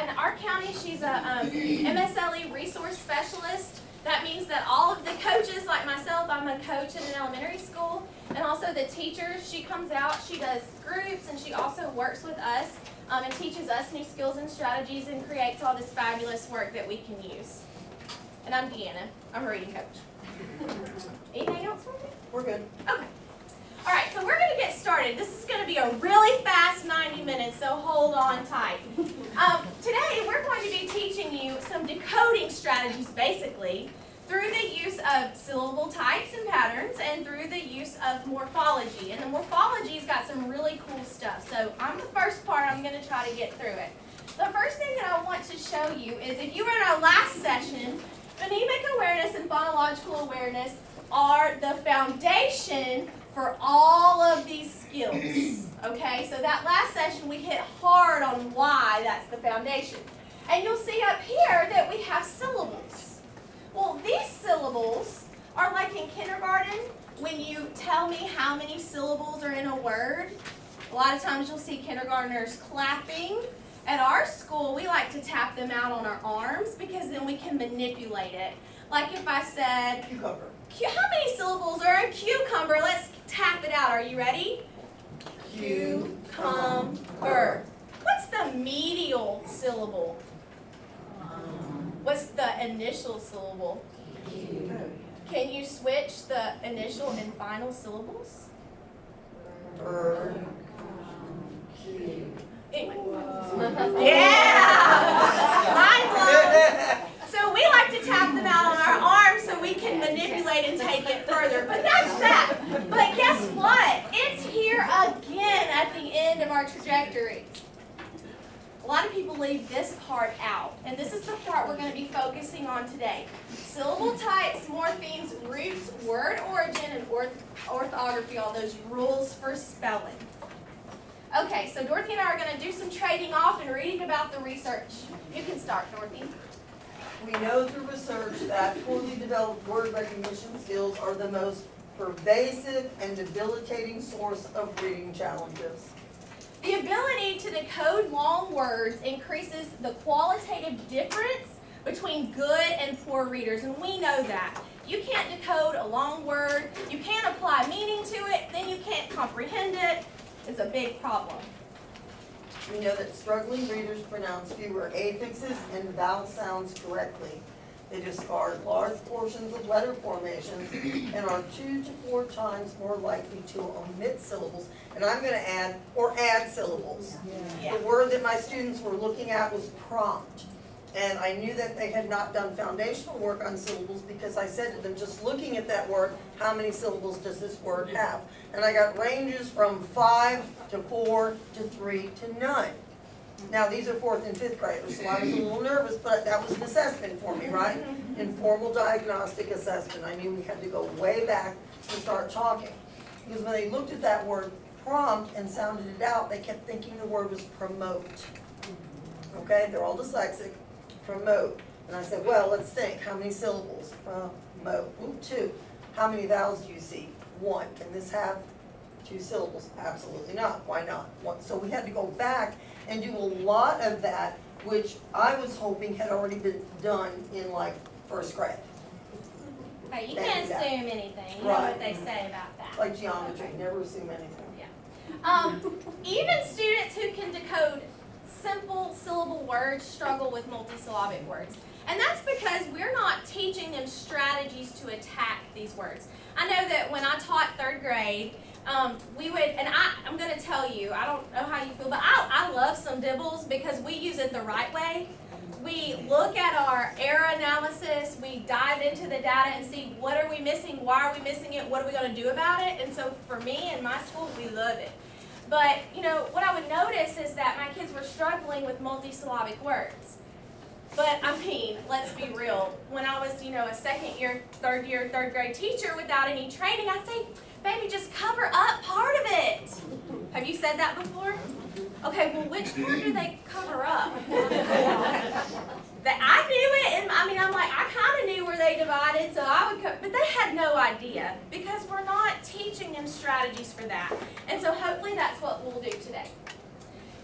in our county, she's a MSLE resource specialist. That means that all of the coaches, like myself, I'm a coach in an elementary school, and also the teachers, she comes out, she does groups, and she also works with us and teaches us new skills and strategies and creates all this fabulous work that we can use. And I'm Deanna. I'm a reading coach. Anything else for me? We're good. Okay. All right, so we're going to get started. This is going to be a really fast 90 minutes, so hold on tight. Today, we're going to be teaching you some decoding strategies, basically, through the use of syllable types and patterns and through the use of morphology. And the morphology's got some really cool stuff. So on the first part, I'm going to try to get through it. The first thing that I want to show you is if you were in our last session, phonemic awareness and phonological awareness are the foundation for all of these skills, okay? So that last session we hit hard on why that's the foundation. And you'll see up here that we have syllables. Well, these syllables are like in kindergarten when you tell me how many syllables are in a word. A lot of times you'll see kindergartners clapping. At our school, we like to tap them out on our arms because then we can manipulate it. Like if I said, Cucumber. how many syllables are in cucumber? Let's tap it out. Are you ready? Cucumber. What's the medial syllable? What's the initial syllable? Can you switch the initial and final syllables? Anyway. Yeah! Mind blown. So we like to tap them out on our arms so we can manipulate and take it further. But that's that. But guess what? It's here again at the end of our trajectory. A lot of people leave this part out. And this is the part we're going to be focusing on today. Syllable types, morphemes, roots, word origin, and orthography, all those rules for spelling. Okay, so Dorothy and I are going to do some trading off and reading about the research. You can start, Dorothy. We know through research that poorly developed word recognition skills are the most pervasive and debilitating source of reading challenges. The ability to decode long words increases the qualitative difference between good and poor readers, and we know that. You can't decode a long word, you can't apply meaning to it, then you can't comprehend it. It's a big problem. We know that struggling readers pronounce fewer affixes and vowel sounds correctly. They discard large portions of letter formations and are 2 to 4 times more likely to omit syllables. And I'm going to add, or add syllables. Yeah. The word that my students were looking at was prompt. And I knew that they had not done foundational work on syllables because I said to them, just looking at that word, how many syllables does this word have? And I got ranges from 5 to 4 to 3 to none. Now these are 4th and 5th graders, so I was a little nervous, but that was an assessment for me, right? Informal diagnostic assessment. I knew we had to go way back to start talking. Because when they looked at that word prompt and sounded it out, they kept thinking the word was promote. Okay, they're all dyslexic. Promote. And I said, well, let's think. How many syllables? Promote. Ooh, 2. How many vowels do you see? 1. Can this have 2 syllables? Absolutely not. Why not? 1. So we had to go back and do a lot of that, which I was hoping had already been done in like 1st grade. Okay, you can't assume anything. You know what they say about that. Like geometry, never assume anything. Yeah. Even students who can decode simple syllable words struggle with multisyllabic words. And that's because we're not teaching them strategies to attack these words. I know that when I taught 3rd grade, we would, and I'm going to tell you, I don't know how you feel, but I love some dibbles because we use it the right way. We look at our error analysis, we dive into the data and see what are we missing, why are we missing it, what are we going to do about it, and so for me and my school, we love it. But, you know, what I would notice is that my kids were struggling with multisyllabic words. But, I mean, let's be real. When I was, you know, a 2nd year, 3rd grade teacher without any training, I'd say, baby, just cover up part of it. Have you said that before? Okay, well, which part do they cover up? That I knew it, and I mean, I'm like, I kind of knew where they divided, so I would, but they had no idea because we're not teaching them strategies for that. And so hopefully that's what we'll do today.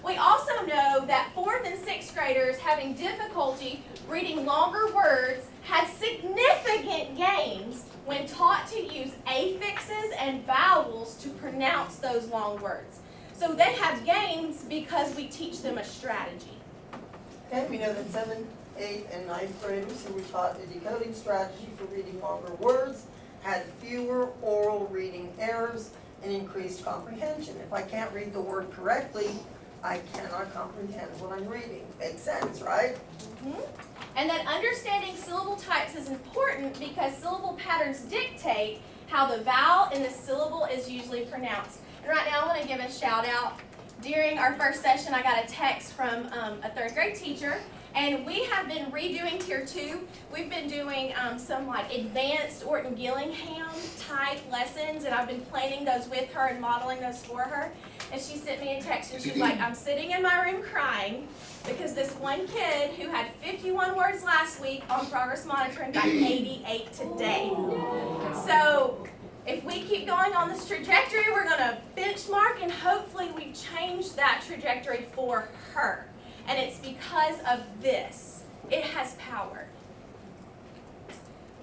We also know that 4th and 6th grade graders having difficulty reading longer words had significant gains when taught to use affixes and vowels to pronounce those long words. So they have gains because we teach them a strategy. Okay, we know that 7th, 8th, and 9th graders who were taught a decoding strategy for reading longer words had fewer oral reading errors and increased comprehension. If I can't read the word correctly, I cannot comprehend what I'm reading. Makes sense, right? And that understanding syllable types is important because syllable patterns dictate how the vowel in the syllable is usually pronounced. And right now I want to give a shout out. During our first session, I got a text from a 3rd grade teacher, and we have been redoing Tier 2. We've been doing some like advanced Orton Gillingham type lessons, and I've been planning those with her and modeling those for her. And she sent me a text, and she's like, I'm sitting in my room crying because this one kid who had 51 words last week on progress monitoring got 88 today. So if we keep going on this trajectory, we're going to benchmark, and hopefully we've changed that trajectory for her. And it's because of this. It has power.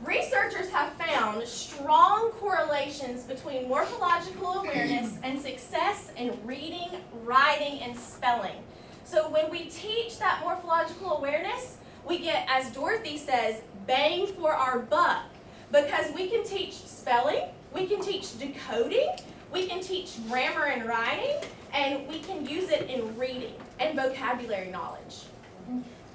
Researchers have found strong correlations between morphological awareness and success in reading, writing, and spelling. So when we teach that morphological awareness, we get, as Dorothy says, bang for our buck. Because we can teach spelling, we can teach decoding, we can teach grammar and writing, and we can use it in reading and vocabulary knowledge.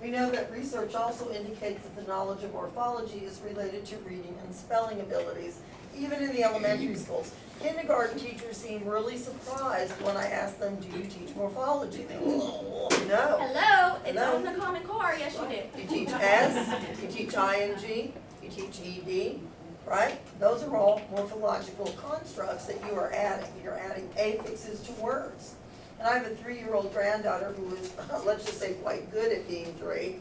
We know that research also indicates that the knowledge of morphology is related to reading and spelling abilities, even in the elementary schools. Kindergarten teachers seem really surprised when I ask them, do you teach morphology? They go, no. Hello, it's Hello. on the Common Core, yes you do. You teach S, you teach ing, you teach ed, right? Those are all morphological constructs that you are adding. You're adding affixes to words. And I have a 3-year-old granddaughter who is, let's just say, quite good at being 3.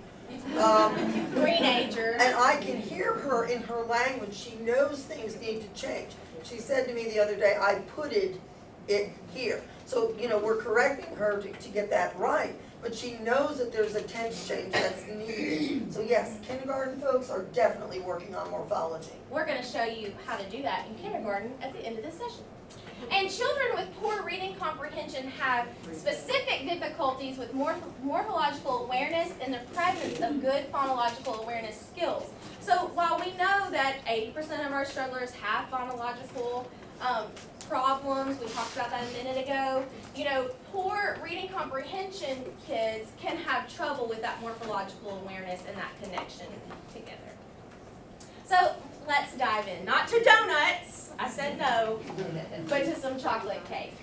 Greenager. And I can hear her in her language. She knows things need to change. She said to me the other day, I putted it here. So, you know, we're correcting her to get that right. But she knows that there's a tense change that's needed. So yes, kindergarten folks are definitely working on morphology. We're going to show you how to do that in kindergarten at the end of this session. And children with poor reading comprehension have specific difficulties with morphological awareness in the presence of good phonological awareness skills. So while we know that 80% of our strugglers have phonological problems, we talked about that a minute ago, you know, poor reading comprehension kids can have trouble with that morphological awareness and that connection together. So let's dive in. Not to donuts, I said no, but to some chocolate cake.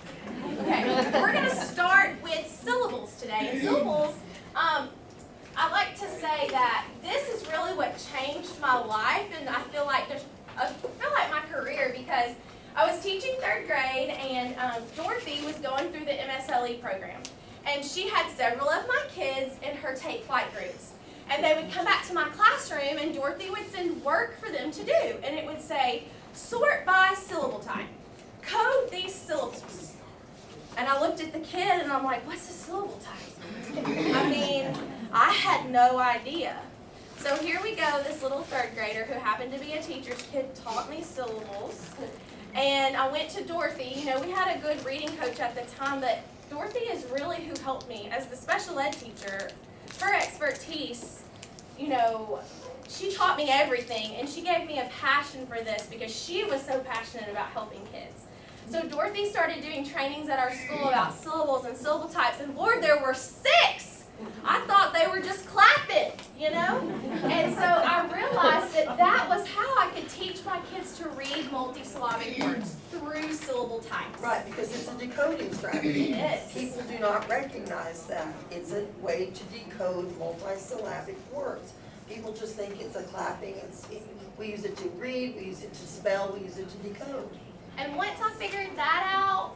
Okay, we're going to start with syllables today. And syllables, I like to say that this is really what changed my life, and I feel like my career, because I was teaching 3rd grade, and Dorothy was going through the MSLE program, and she had several of my kids in her take flight groups. And they would come back to my classroom, and Dorothy would send work for them to do. And it would say, sort by syllable type. Code these syllables. And I looked at the kid, and I'm like, what's a syllable type? I mean, I had no idea. So here we go, this little 3rd grader who happened to be a teacher's kid taught me syllables. And I went to Dorothy. You know, we had a good reading coach at the time, but Dorothy is really who helped me as the special ed teacher. Her expertise, you know, she taught me everything, and she gave me a passion for this because she was so passionate about helping kids. So Dorothy started doing trainings at our school about syllables and syllable types, and Lord, there were 6! I thought they were just clapping, you know? And so I realized that that was how I could teach my kids to read multisyllabic words through syllable types. Right, because it's a decoding strategy. It is. People do not recognize that. It's a way to decode multisyllabic words. People just think it's a clapping. We use it to read, we use it to spell, we use it to decode. And once I figured that out,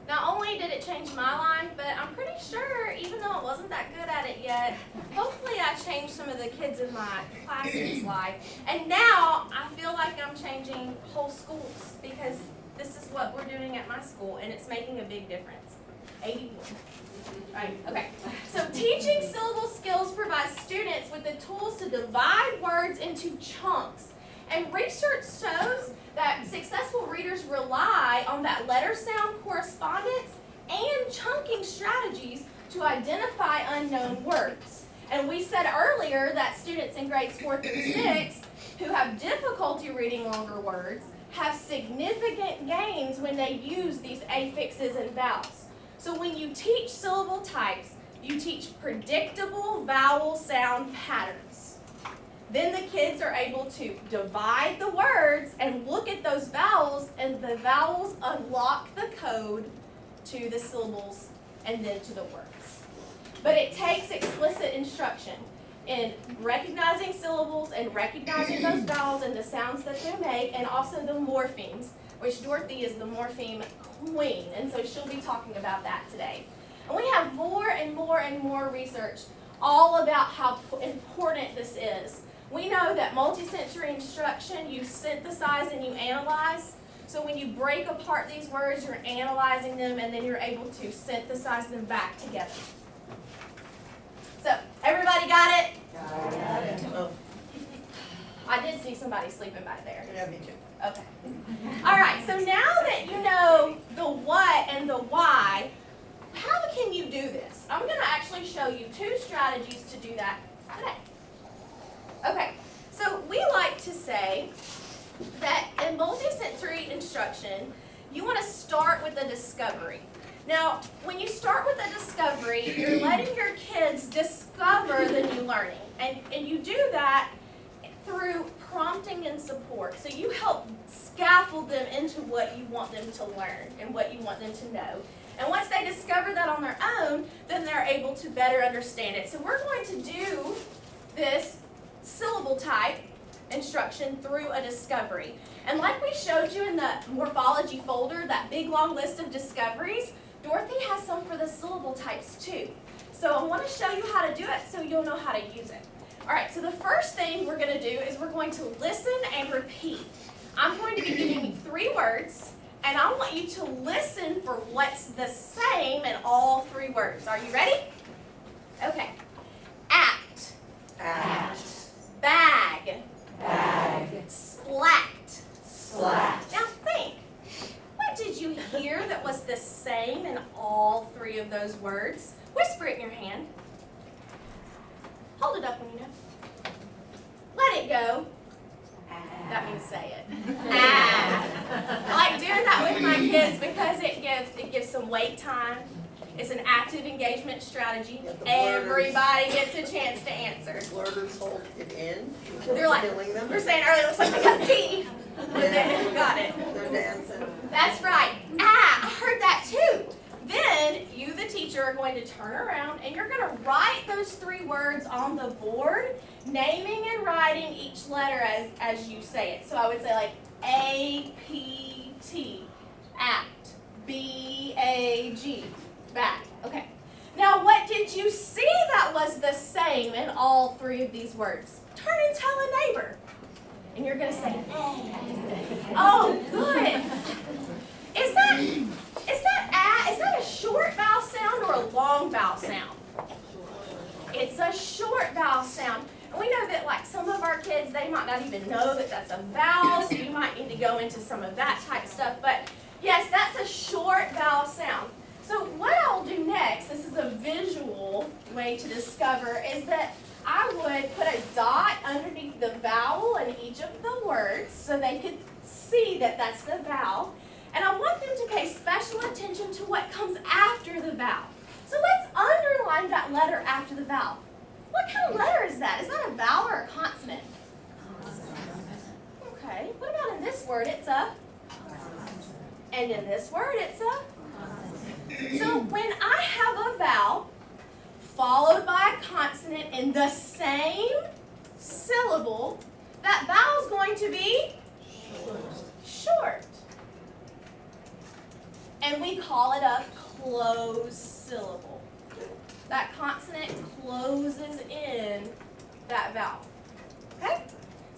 not only did it change my life, but I'm pretty sure, even though I wasn't that good at it yet, hopefully I changed some of the kids in my class's life. And now I feel like I'm changing whole schools because this is what we're doing at my school, and it's making a big difference. 81. Right, okay. So teaching syllable skills with the tools to divide words into chunks. And research shows that successful readers rely on that letter sound correspondence and chunking strategies to identify unknown words. And we said earlier that students in grades 4 through 6 who have difficulty reading longer words have significant gains when they use these affixes and vowels. So when you teach syllable types, you teach predictable vowel sound patterns. Then the kids are able to divide the words and look at those vowels, and the vowels unlock the code to the syllables and then to the words. But it takes explicit instruction in recognizing syllables and recognizing those vowels and the sounds that they make, and also the morphemes, which Dorothy is the morpheme queen, and so she'll be talking about that today. And we have more and more and more research all about how important this is. We know that multisensory instruction, you synthesize and you analyze. So when you break apart these words, you're analyzing them, and then you're able to synthesize them back together. So, everybody got it? Got it. Oh, I did see somebody sleeping back there. yeah, me too. Okay. All right, so now that you know the what and the why, how can you do this? I'm going to actually show you 2 strategies to do that today. Okay, so we like to say that in multisensory instruction, you want to start with a discovery. Now, when you start with a discovery, you're letting your kids discover the new learning. And you do that through prompting and support. So you help scaffold them into what you want them to learn and what you want them to know. And once they discover that on their own, then they're able to better understand it. So we're going to do this syllable type instruction through a discovery. And like we showed you in the morphology folder, that big long list of discoveries, Dorothy has some for the syllable types too. So I want to show you how to do it so you'll know how to use it. All right, so the first thing we're going to do is we're going to listen and repeat. I'm going to be giving you 3 words, and I want you to listen for what's the same in all 3 words. Are you ready? Okay. Act. Act. Bag. Bag. Splat. Splat. Now think. What did you hear that was the same in all 3 of those words? Whisper it in your hand. Hold it up when you know. Let it go. That means say it. Ah. I like doing that with my kids because it gives some wait time. It's an active engagement strategy. Yeah, the Everybody gets a chance to answer. Blurters hold it in. They're like, Killing them. we're saying earlier, looks like they got pee. Got it. They're dancing. That's right. Ah, I heard that too. Then you, the teacher, are going to turn around and you're going to write those 3 words on the board, naming and writing each letter as you say it. So I would say like A-P-T, act, B-A-G, back. Okay. Now what did you see that was the same in all 3 of these words? Turn and tell a neighbor. And you're going to say, oh, good. Is that a short vowel sound or a long vowel sound? It's a short vowel sound. And we know that like some of our kids, they might not even know that that's a vowel, so you might need to go into some of that type stuff. But yes, that's a short vowel sound. So what I'll do next, this is a visual way to discover, is that I would put a dot underneath the vowel in each of the words so they could see that that's the vowel. And I want them to pay special attention to what comes after the vowel. So let's underline that letter after the vowel. What kind of letter is that? Is that a vowel or a consonant? Okay, what about in this word? It's a, and in this word it's a. So when I have a vowel followed by a consonant in the same syllable, that vowel is going to be short. And we call it a closed syllable. That consonant closes in that vowel. Okay?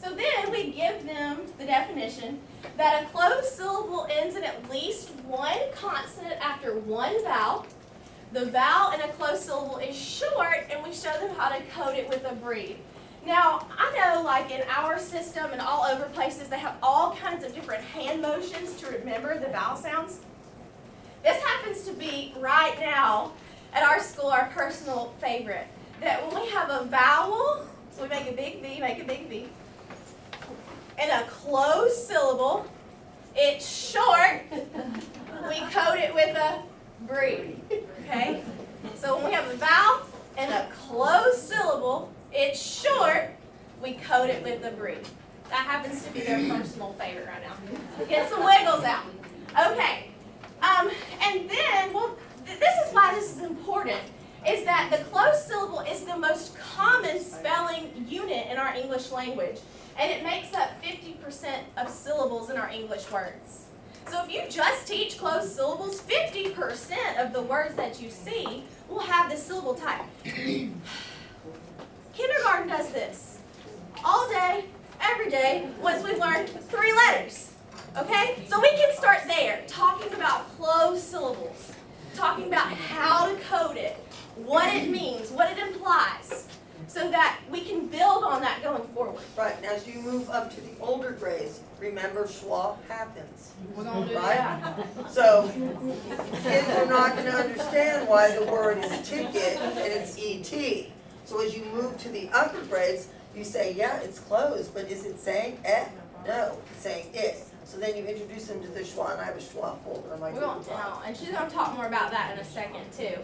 So then we give them the definition that a closed syllable ends in at least 1 consonant after 1 vowel, The vowel in a closed syllable is short, and we show them how to code it with a breathe. Now, I know like in our system and all over places, they have all kinds of different hand motions to remember the vowel sounds. This happens to be right now at our school our personal favorite. That when we have a vowel, so we make a big V, and a closed syllable, it's short, we code it with a breathe, okay? So when we have a vowel and a closed syllable, it's short, we code it with a breathe. That happens to be their personal favorite right now. Get some wiggles out. Okay, and then, well, this is why this is important, is that the closed syllable is the most common spelling unit in our English language. And it makes up 50% of syllables in our English words. So if you just teach closed syllables, 50% of the words that you see will have the syllable type. Kindergarten does this all day, every day, once we've learned 3 letters. Okay? So we can start there, talking about closed syllables, talking about how to code it, what it means, what it implies, so that we can build on that going forward. Right, and as you move up to the older grades, remember schwa happens. We're going to do Right? that. So, kids are not going to understand why the word is ticket and it's ET. So as you move to the upper grades, you say, yeah, it's closed, but is it saying eh? No, it's saying it. So then you introduce them to the schwa, and I have a schwa folder on my We're Google going to Drive. know, and she's going to talk more about that in a second too.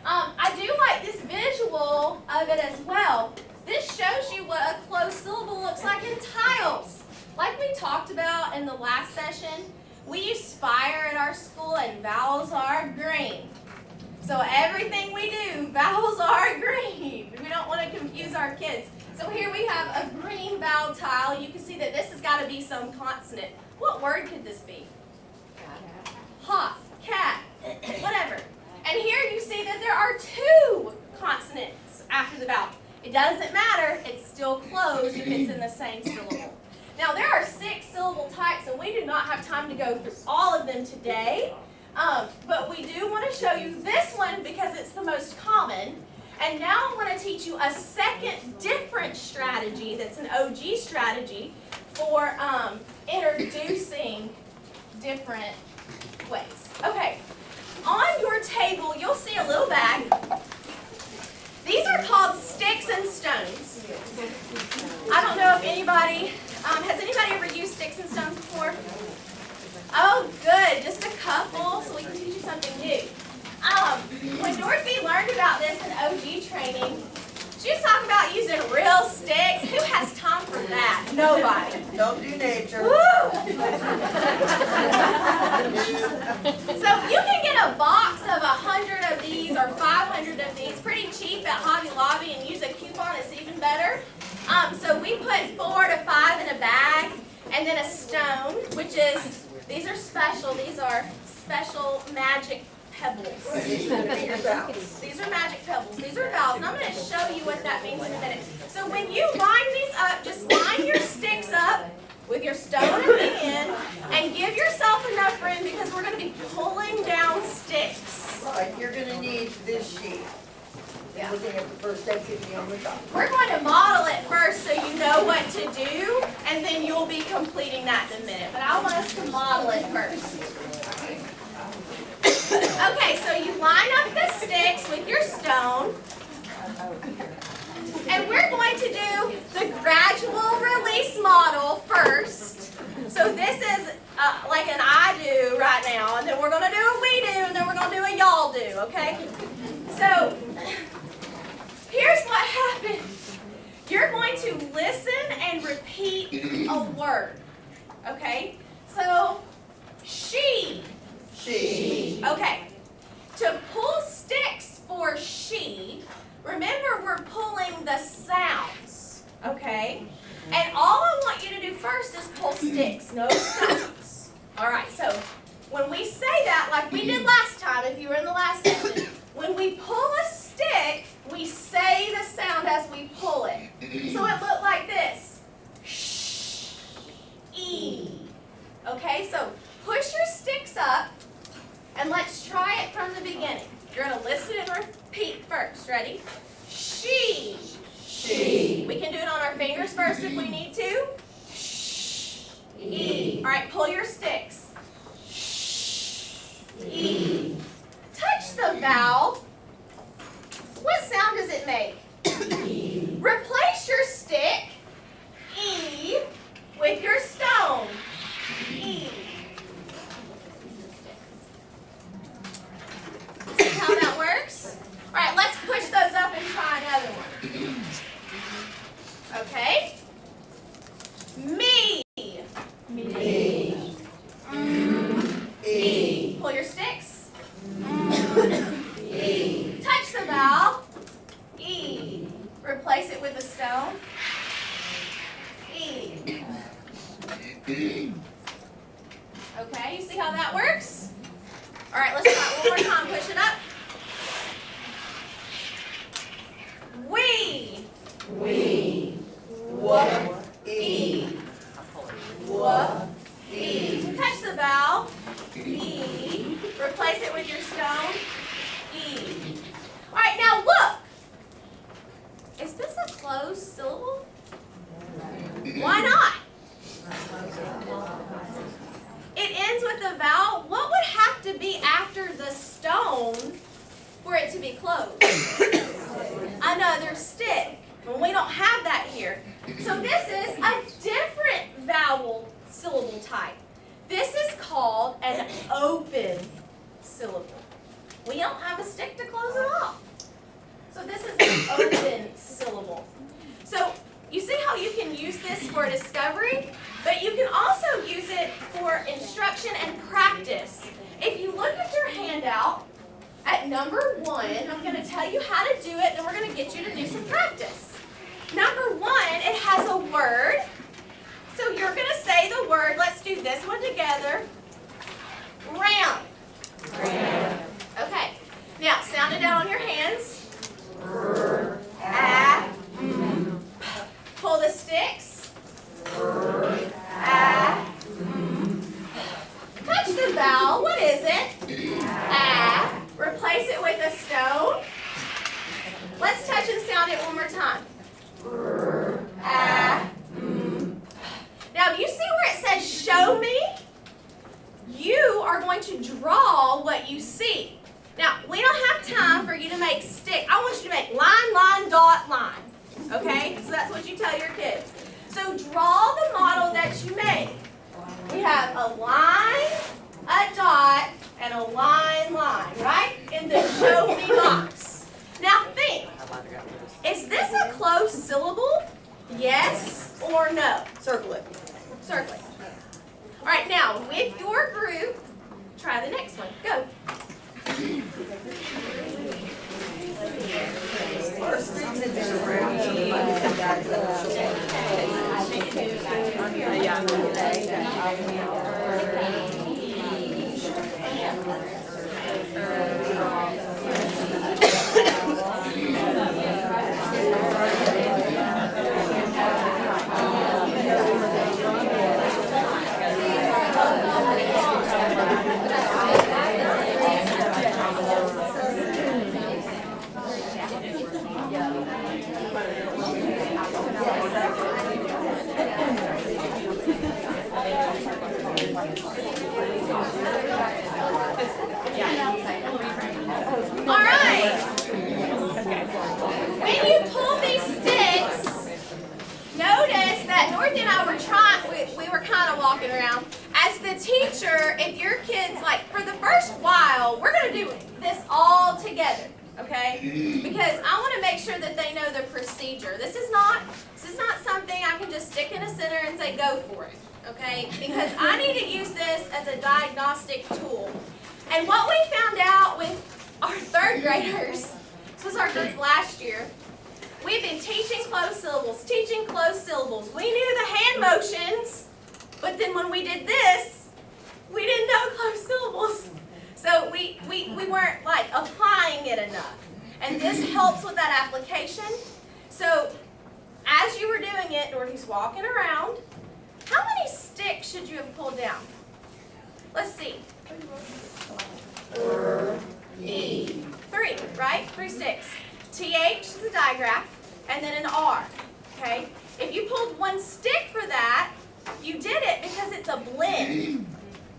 I do like this visual of it as well. This shows you what a closed syllable looks like in tiles. Like we talked about in the last session, we use spire at our school and vowels are green. So everything we do, vowels are green. We don't want to confuse our kids. So here we have a green vowel tile. You can see that this has got to be some consonant. What word could this be? Hot, cat, whatever. And here you see that there are 2 consonants after the vowel. It doesn't matter, it's still closed if it's in the same syllable. Now there are 6 syllable types, and we do not have time to go through all of them today. But we do want to show you this one because it's the most common. And now I want to teach you a second different strategy that's an OG strategy for introducing different ways. Okay, on your table you'll see a little bag. These are called sticks and stones. I don't know if anybody, has anybody ever used sticks and stones before? Oh, good, just a couple, so we can teach you something new. When Dorothy learned about this in OG training, she was talking about using real sticks. Who has time for that? Nobody. Don't do nature. Woo! So you can get a box of 100 of these or 500 of these pretty cheap at Hobby Lobby and use a coupon. It's even better. So we put 4 to 5 in a bag, and then a stone, which is, these are special. These are special magic pebbles. These are going to be your vowels. These are magic pebbles. These are vowels. And I'm going to show you what that means in a minute. So when you line these up, just line your sticks up with your stone at the end and give yourself enough room because we're going to be pulling down sticks. Right, you're going to need this sheet. Yeah. Looking at the first activity on the top. We're going to model it first so you know what to do, and then you'll be completing that in a minute. But I want us to model it first. Okay, so you line up the sticks with your stone, and we're going to do the gradual release model first. So this is like an I do right now, and then we're going to do a we do, and then we're going to do a y'all do, okay? So here's what happens. You're going to listen and repeat a word, okay? So, she. She. Okay. To pull sticks for she, remember we're pulling the sounds, okay? And all I want you to do first is pull sticks, no stones. All right, so when we say that, like we did last time, if you were in the last session, when we pull a stick, we say the sound as we pull it. So it looked like this. Sh, E. Okay, so push your sticks up, and let's try it from the beginning. You're going to listen Ready? She. She. We can do it on our fingers first if we need to. E. All right, pull your sticks. E. Touch the vowel. What sound does it make? E. Replace your stick, E, with your stone. E. See how that works? All right, let's push those up and try another one. Okay? Me. Me. E. Pull your sticks. E. Touch the vowel. E. Replace it with a stone. E. Okay, you see how that works? All right, let's try it one more time. Push it up. We. We. W. E. W. E. Touch the vowel. E. Replace it with your stone. E. All right, now look. Is this a closed syllable? Why not? It ends with a vowel. What would have to be after the stone for it to be closed? Another stick. Well, we don't have that here. So this is a different vowel syllable type. This is called an open syllable. We don't have a stick to close it off. So this is an open syllable. So you see how you can use this for discovery, but you can also use it for instruction and practice. If you look at your handout at number 1, I'm going to tell you how to do it, and we're going to get you to do some practice. Number 1, it has a word. So you're going to say the word. Let's do this one together. Ramp. Ramp. Okay. Now, sound it out on your hands. Pull the sticks. Touch the vowel. What is it? Replace it with a stone. Let's touch and sound it one more time. Now, do you see where it says show me? You are going to draw what you see. Now, we don't have time for you to make stick. I want you to make line, line, dot, line. Okay? So that's what you tell your kids. So draw the model that you made. We have a line, a dot, and a line, right? In the show me box. Now think, is this a closed syllable? Yes or no? Circle it. Circle it. All right, now with your group, try the next one. Go. Our streets have been around. All right. When you pull these sticks, notice that Dorothy and I were we were kind of walking around. As the teacher, if your kids, like for the first while, we're going to do this all together, okay? Because I want to make sure that they know the procedure. This is not something I can just stick in a center and say go for it, okay? Because I need to use this as a diagnostic tool. And what we found out with our 3rd graders, this was our group last year, we've been teaching closed syllables. We knew the hand motions, but then when we did this, we didn't know closed syllables. So we weren't like applying it enough. And this helps with that application. So as you were doing it, Dorothy's walking around. How many sticks should you have pulled down? Let's see. 3, right? 3 sticks. TH is a digraph, and then an R, okay? If you pulled one stick for that, you did it because it's a blend.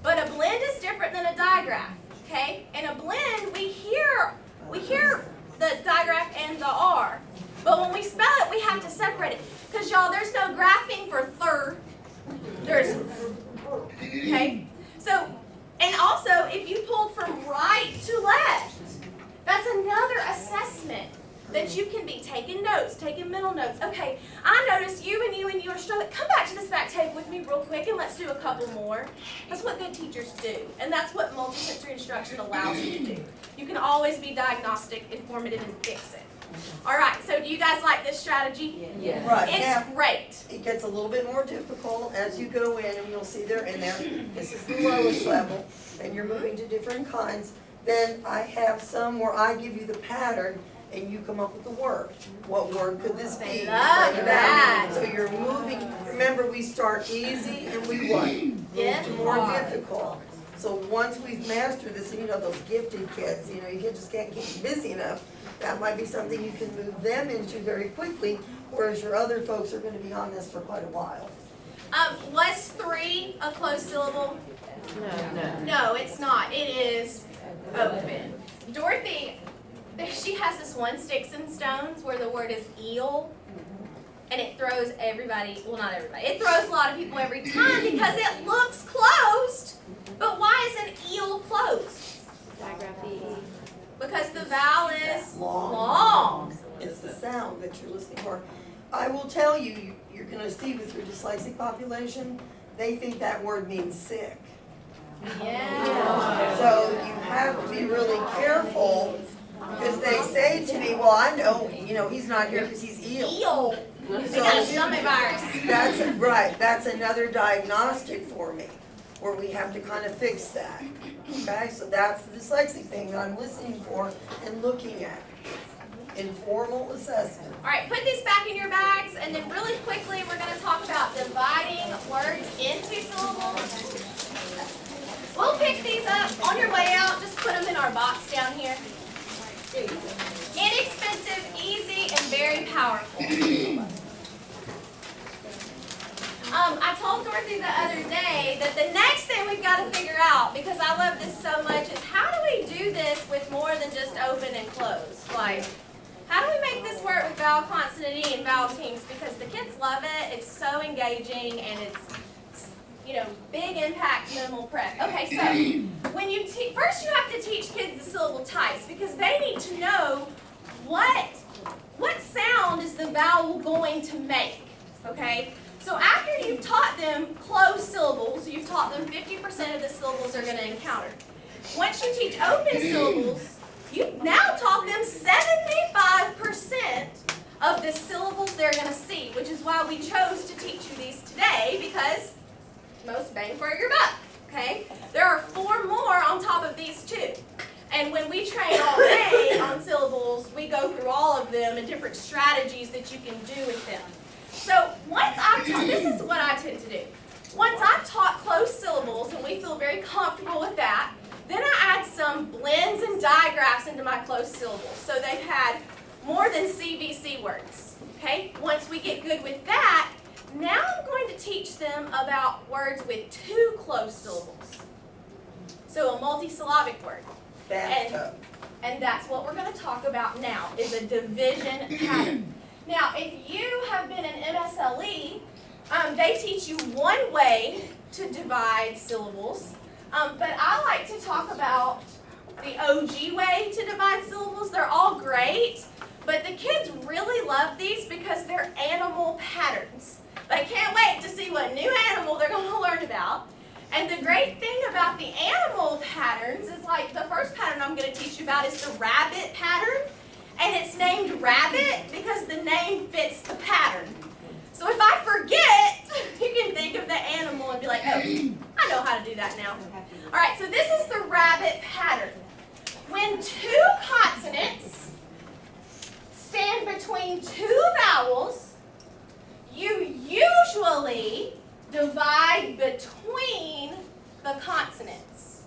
But a blend is different than a digraph, okay? In a blend, we hear the digraph and the R. But when we spell it, we have to separate it. Because, y'all, there's no graphing for third. There's, okay? So, and also, if you pulled from right to left, that's another assessment that you can be taking notes, taking mental notes. Okay, I noticed you and you are struggling. Come back to this back table with me real quick and let's do a couple more. That's what good teachers do. And that's what multisensory instruction allows you to do. You can always be diagnostic, informative, and fix it. All right, so do you guys like this strategy? Yes. Right, It's now, great. it gets a little bit more difficult as you go in, and you'll see they're in there. This is the lowest level, and you're moving to different kinds. Then I have some where I give you the pattern, and you come up with the word. What word could this be? I love Write it that. out. So you're moving, remember we start easy and we what? Move to more difficult. So once we've mastered this, and you know those gifted kids, you know, you just can't keep them busy enough. That might be something you can move them into very quickly, whereas your other folks are gonna be on this for quite a while. Was 3 a closed syllable? No. No, it's not. It is open. Dorothy, she has this one Sticks and Stones where the word is eel, and it throws everybody, well, not everybody, it throws a lot of people every time because it looks closed. But why is an eel closed? Because the vowel is long. It's the sound that you're listening for. I will tell you, you're gonna see with your dyslexic population, they think that word means sick. Yeah. So you have to be really careful, because they say to me, well, I know, you know, he's not here because he's ill. Eel. They got a stomach virus. That's, right, that's another diagnostic for me, where we have to kind of fix that. Okay, so that's the dyslexic thing that I'm listening for and looking at. Informal assessment. All right, put these back in your bags, and then really quickly we're going to talk about dividing words into syllables. We'll pick these up on your way out. Just put them in our box down here. Inexpensive, easy, and very powerful. I told Dorothy the other day that the next thing we've got to figure out, because I love this so much, is how do we do this with more than just open and close? Like, how do we make this work with vowel, consonant, E, and vowel teams? Because the kids love it. It's so engaging, and it's, you know, big impact, minimal prep. Okay, so when you first you have to teach kids the syllable types, because they need to know what sound is the vowel going to make. Okay. So after you've taught them closed syllables, you've taught them 50% of the syllables they're going to encounter. Once you teach open syllables, you've now taught them 75% of the syllables they're going to see, which is why we chose to teach you these today, because most bang for your buck, okay? There are 4 more on top of these 2. And when we train all day on syllables, we go through all of them and different strategies that you can do with them. So once I've taught, this is what I tend to do. Once I've taught closed syllables, and we feel very comfortable with that, then I add some blends and digraphs into my closed syllables. So they've had more than CVC words, okay? Once we get good with that, now I'm going to teach them about words with 2 closed syllables. So a multisyllabic word. Bathtub. And that's what we're going to talk about now, is a division pattern. Now, if you have been in MSLE, they teach you one way to divide syllables, but I like to talk about the OG way to divide syllables. They're all great, but the kids really love these because they're animal patterns. They can't wait to see what new animal they're going to learn about. And the great thing about the animal patterns is, like, the first pattern I'm going to teach you about is the rabbit pattern. And it's named rabbit because the name fits the pattern. So if I forget, you can think of the animal and be like, oh, I know how to do that now. All right, so this is the rabbit pattern. When 2 consonants stand between 2 vowels, you usually divide between the consonants.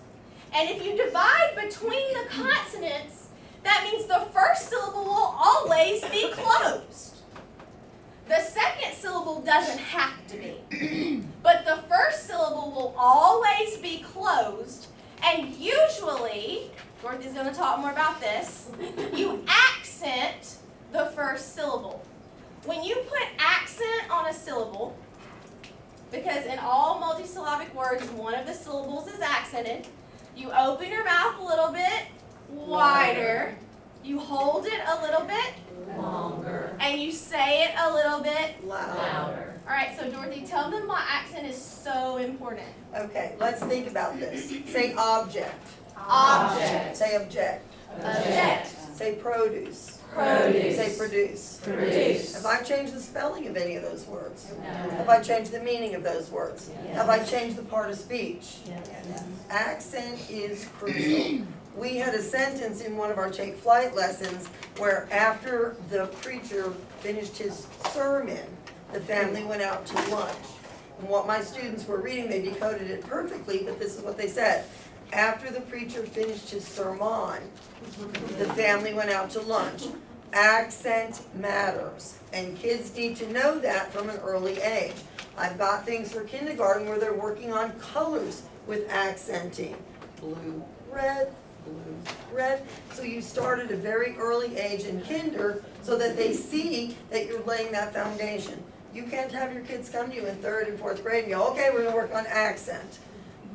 And if you divide between the consonants, that means the first syllable will always be closed. The second syllable doesn't have to be. But the first syllable will always be closed, and usually, Dorothy's going to talk more about this, you accent the first syllable. When you put accent on a syllable, because in all multisyllabic words, one of the syllables is accented, you open your mouth a little bit wider, you hold it a little bit Longer. and you say it a little bit. Louder. All right, so Dorothy, tell them why accent is so important. Okay, let's think about this. Say object. Object. Say object. Object. Say produce. Produce. Say produce. Produce. Have I changed the spelling of any of those words? No. Have I changed the meaning of those words? Yes. Have I changed the part of speech? Yes. Accent is crucial. We had a sentence in one of our take flight lessons where after the preacher finished his sermon, the family went out to lunch. And what my students were reading, they decoded it perfectly, but this is what they said. After the preacher finished his sermon, the family went out to lunch. Accent matters, and kids need to know that from an early age. I've got things for kindergarten where they're working on colors with accenting. Blue, red, blue, red. So you start at a very early age in kinder so that they see that you're laying that foundation. You can't have your kids come to you in 3rd and 4th grade and go, okay, we're gonna work on accent.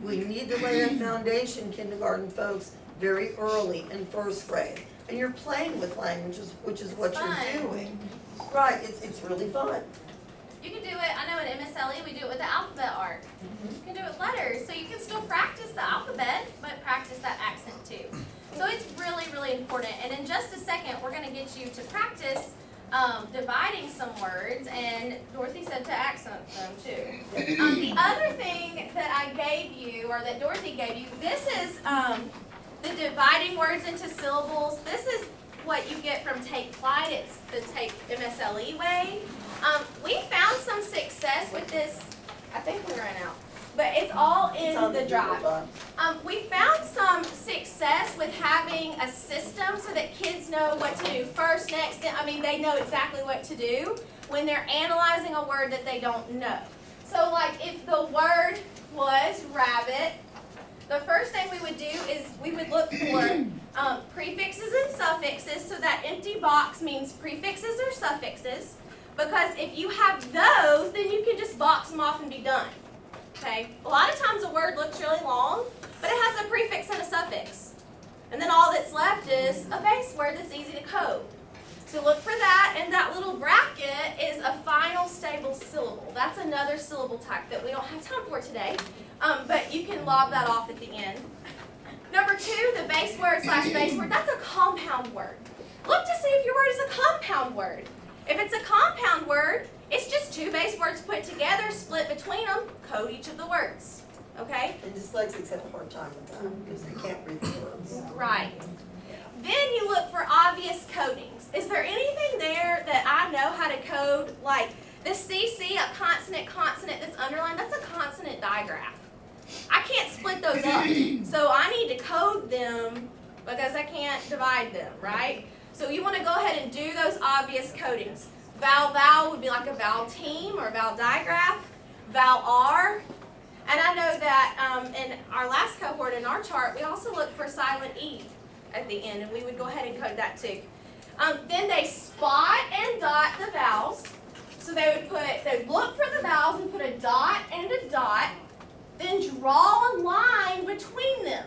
We need to lay that foundation, kindergarten folks, very early in 1st grade. And you're playing with languages, which is what Fun. you're doing. Right, it's really fun. You can do it, I know in MSLE we do it with the alphabet art. You can do it with letters, so you can still practice the alphabet, but practice that accent too. So it's really, really important. And in just a second, we're gonna get you to practice dividing some words, and Dorothy said to accent them too. The other thing that I gave you, or that Dorothy gave you, this is the dividing words into syllables. This is what you get from Take Flight. It's the Take MSLE way. We found some success with this. I think we ran out, but it's all It's on in the drive. Google Doc. We found some success with having a system so that kids know what to do first, next, then, I mean, they know exactly what to do when they're analyzing a word that they don't know. So like if the word was rabbit, the first thing we would do is we would look for prefixes and suffixes, so that empty box means prefixes or suffixes, because if you have those, then you can just box them off and be done. Okay? A lot of times a word looks really long, but it has a prefix and a suffix. And then all that's left is a base word that's easy to code. So look for that, and that little bracket is a final stable syllable. That's another syllable type that we don't have time for today, but you can lob that off at the end. Number 2, the base word / base word, that's a compound word. Look to see if your word is a compound word. If it's a compound word, it's just 2 base words put together, split between them, code each of the words. Okay? And dyslexics have a hard time with that because they can't read the words. Right. Then you look for obvious codings. Is there anything there that I know how to code? Like the CC, a consonant that's underlined, that's a consonant digraph. I can't split those up. So I need to code them because I can't divide them, right? So you want to go ahead and do those obvious codings. Vowel would be like a vowel team or a vowel digraph. Vowel R. And I know that in our last cohort in our chart, we also looked for silent E at the end, and we would go ahead and code that too. Then they spot and dot the vowels. So they'd look for the vowels and put a dot and a dot, then draw a line between them.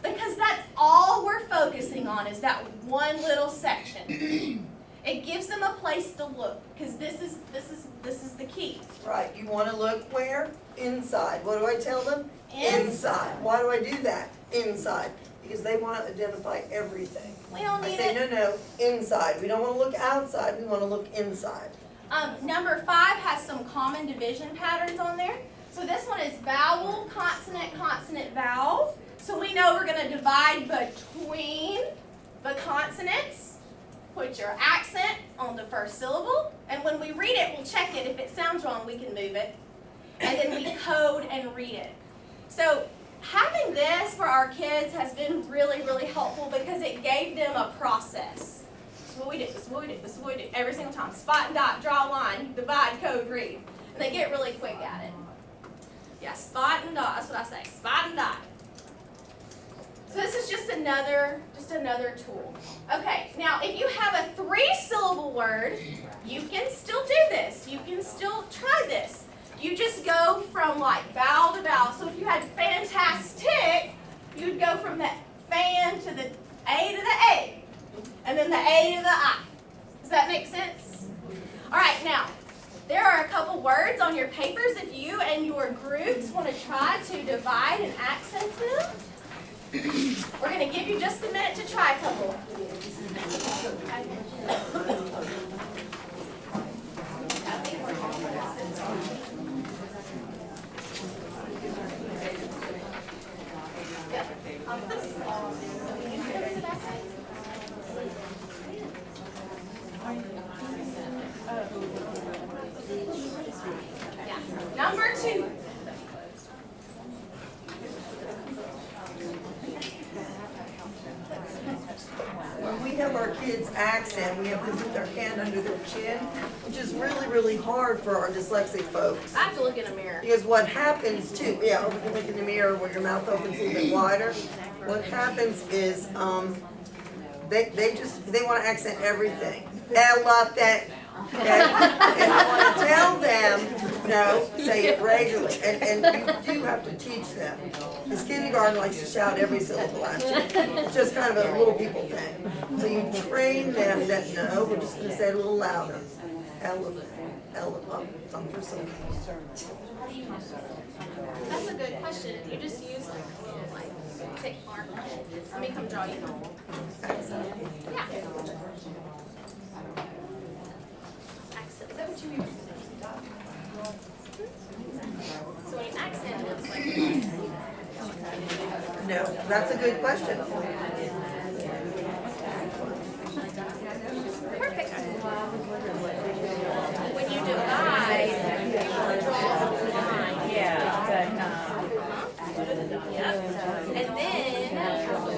Because that's all we're focusing on is that one little section. It gives them a place to look, because this is the key. Right, you want to look where? Inside. What do I tell them? Inside. Why do I do that? Inside. Because they want to identify everything. We don't I need say, it. no, inside. We don't want to look outside, we want to look inside. Number 5 has some common division patterns on there. So this one is vowel, consonant, consonant, vowel. So we know we're going to divide between the consonants. Put your accent on the first syllable. And when we read it, we'll check it. If it sounds wrong, we can move it. And then we code and read it. So having this for our kids has been really, really helpful because it gave them a process. what we do, this is what we do, this is what we do, every single time. Spot and dot, draw a line, divide, code, read. And they get really quick at it. Yeah, spot and dot, that's what I say, spot and dot. So this is just another tool. Okay, now if you have a 3-syllable word, you can still do this. You can still try this. You just go from like vowel to vowel. So if you had fantastic, you'd go from the fan to the A to the A, and then the A to the I. Does that make sense? All right, now, there are a couple words on your papers if you and your groups want to try to divide and accent them. We're going to give you just a minute to try a couple. Yeah. Number 2. When we have our kids accent, we have to put their hand under their chin, which is really, really hard for our dyslexic folks. I have to look in a mirror. Because what happens too, yeah, or we can look in the mirror where your mouth opens a little bit wider. What happens is, they want to accent everything. Elephant. Okay? And I want to tell them, no, say it regularly. And you do have to teach them. Because kindergarten likes to shout every syllable at you. It's just kind of a little people thing. So you train them that, no, we're just going to say it a little louder. Elephant. Elephant. Something for something. That's a good question. You just use like tick mark. Let me come draw you. Accent. Yeah. Accent. Is that what you mean? So when you accent it, it's like. No, that's a good question. Perfect. When you divide, you draw a line. And then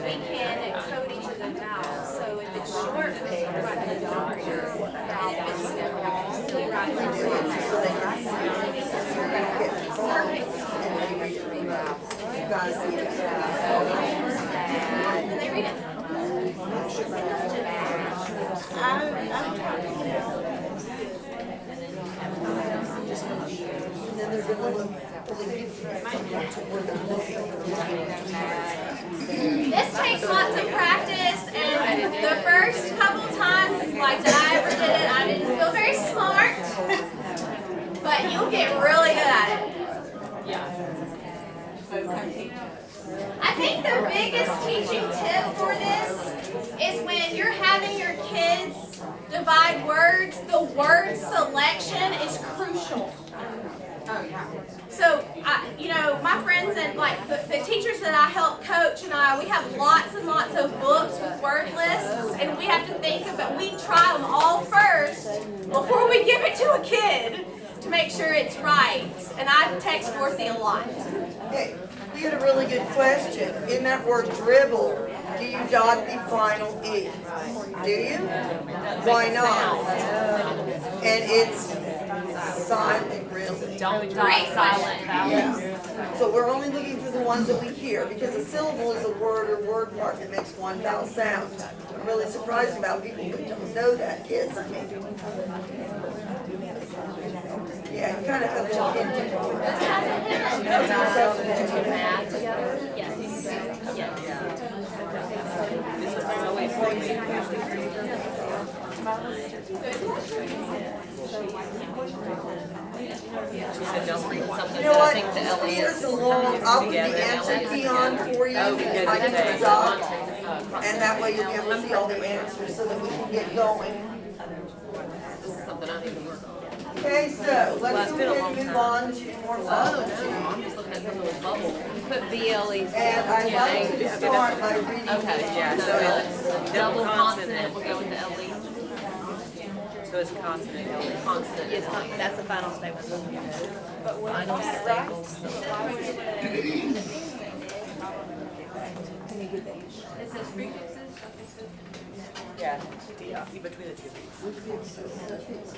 we can code each of the vowels. So if it's short, we write the longer vowel. If it's small, we write the perfect. You guys see it. And they read it. And then they're gonna look. This takes lots of practice, and the first couple times, like that I ever did it, I didn't feel very smart, but you'll get really good at it. I think the biggest teaching tip for this is when you're having your kids divide words, the word selection is crucial. So, my friends and like the teachers that I help coach and we have lots and lots of books with word lists, and we have to think about, we try them all first before we give it to a kid to make sure it's right. And I text Dorothy a lot. Hey, we had a really good question. In that word dribble, do you dot the final E? Do you? Why not? And it's silent, really. Don't Great silent question. Yeah. So we're only looking for the ones that we hear, because a syllable is a word or word part that makes one vowel sound. I'm really surprised about people who don't know that, kids. I mean, yeah, you kind of have to look into it. math together? Yes. You know what? Speed us along. I'll put the answer key on for you. I can stop. And that way you'll be able to see all the answers so that we can get going. This is something I need to work on. Okay, so let's go ahead and move on to morphology. I'm just looking at the little bubble. Put BLE. And I'd like to start by reading Okay, yeah, the so spells. it's double consonant, we'll go with the LE. So it's consonant, LE, consonant. Yes, that's the final statement. Final staples. It says prefixes. Yeah, between the two of these.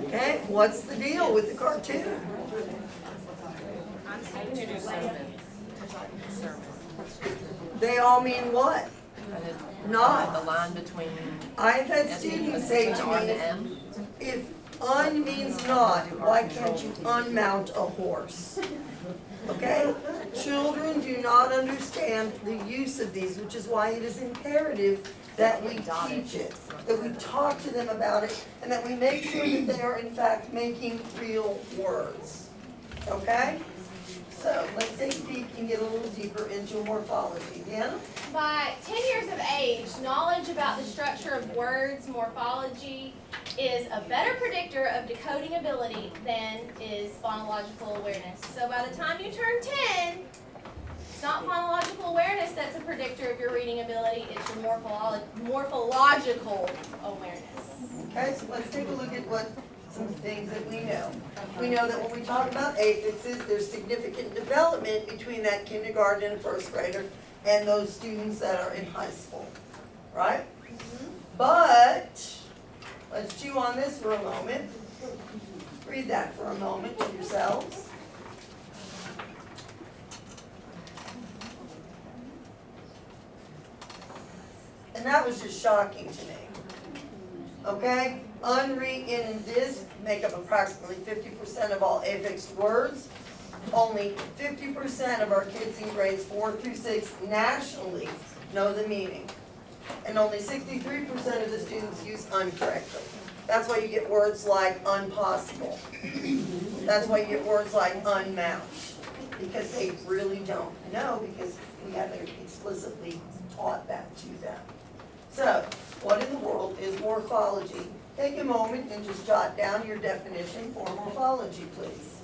Okay, what's the deal with the cartoon? They all mean what? Not. The line between I've had students say to R and me, M. if un means not, why can't you unmount a horse? Okay? Children do not understand the use of these, which is why it is imperative that we teach it, that we talk to them about it, and that we make sure that they are in fact making real words. Okay? So let's take a peek and get a little deeper into morphology. Deanna? By 10 years of age, knowledge about the structure of words, morphology, is a better predictor of decoding ability than is phonological awareness. So by the time you turn 10, it's not phonological awareness that's a predictor of your reading ability, it's your morphological awareness. Okay, so let's take a look at some things that we know. We know that when we talk about affixes, there's significant development between that kindergarten and first grader and those students that are in high school, right? But, let's chew on this for a moment. Read that for a moment to yourselves. And that was just shocking to me. Okay? Unre, in, and dis make up approximately 50% of all affixed words. Only 50% of our kids in grades 4 through 6 nationally know the meaning. And only 63% of the students use incorrectly. That's why you get words like unpossible. That's why you get words like unmount. Because they really don't know, because we haven't explicitly taught that to them. So, what in the world is morphology? Take a moment and just jot down your definition for morphology, please.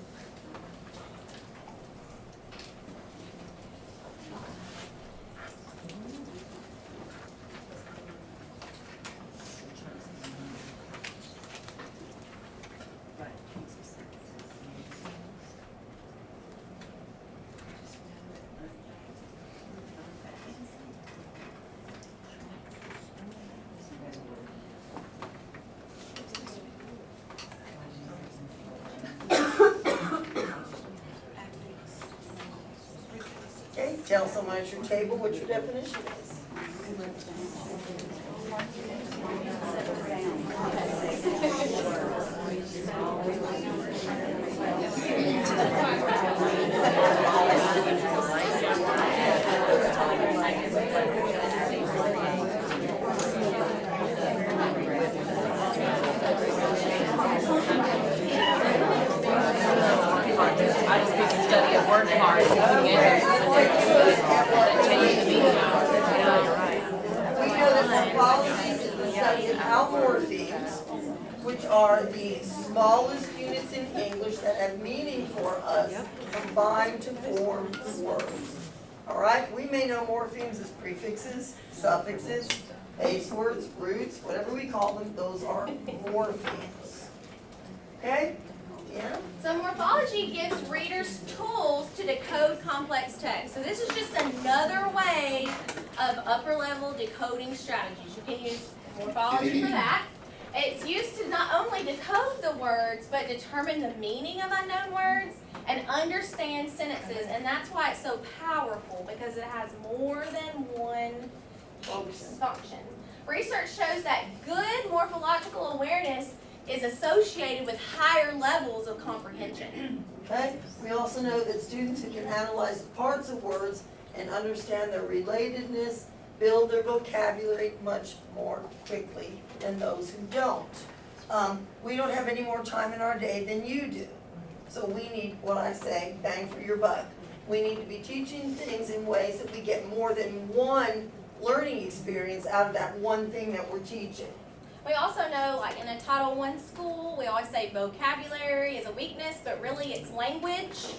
Okay, tell someone at your table what your definition is. I just need to study a word hard. We know that morphology is the study of how morphemes, which are the smallest units in English that have meaning for us, combine to form words. All right, we may know morphemes as prefixes, suffixes, base words, roots, whatever we call them, those are morphemes. Okay? Yeah? So morphology gives readers tools to decode complex text. So this is just another way of upper level decoding strategies. You can use morphology for that. It's used to not only decode the words, but determine the meaning of unknown words and understand sentences. And that's why it's so powerful, because it has more than one function. Research shows that good morphological awareness is associated with higher levels of comprehension. Okay? We also know that students who can analyze parts of words and understand their relatedness build their vocabulary much more quickly than those who don't. We don't have any more time in our day than you do. So we need, what I say, bang for your buck. We need to be teaching things in ways that we get more than one learning experience out of that one thing that we're teaching. We also know, like in a Title I school, we always say vocabulary is a weakness, but really it's language.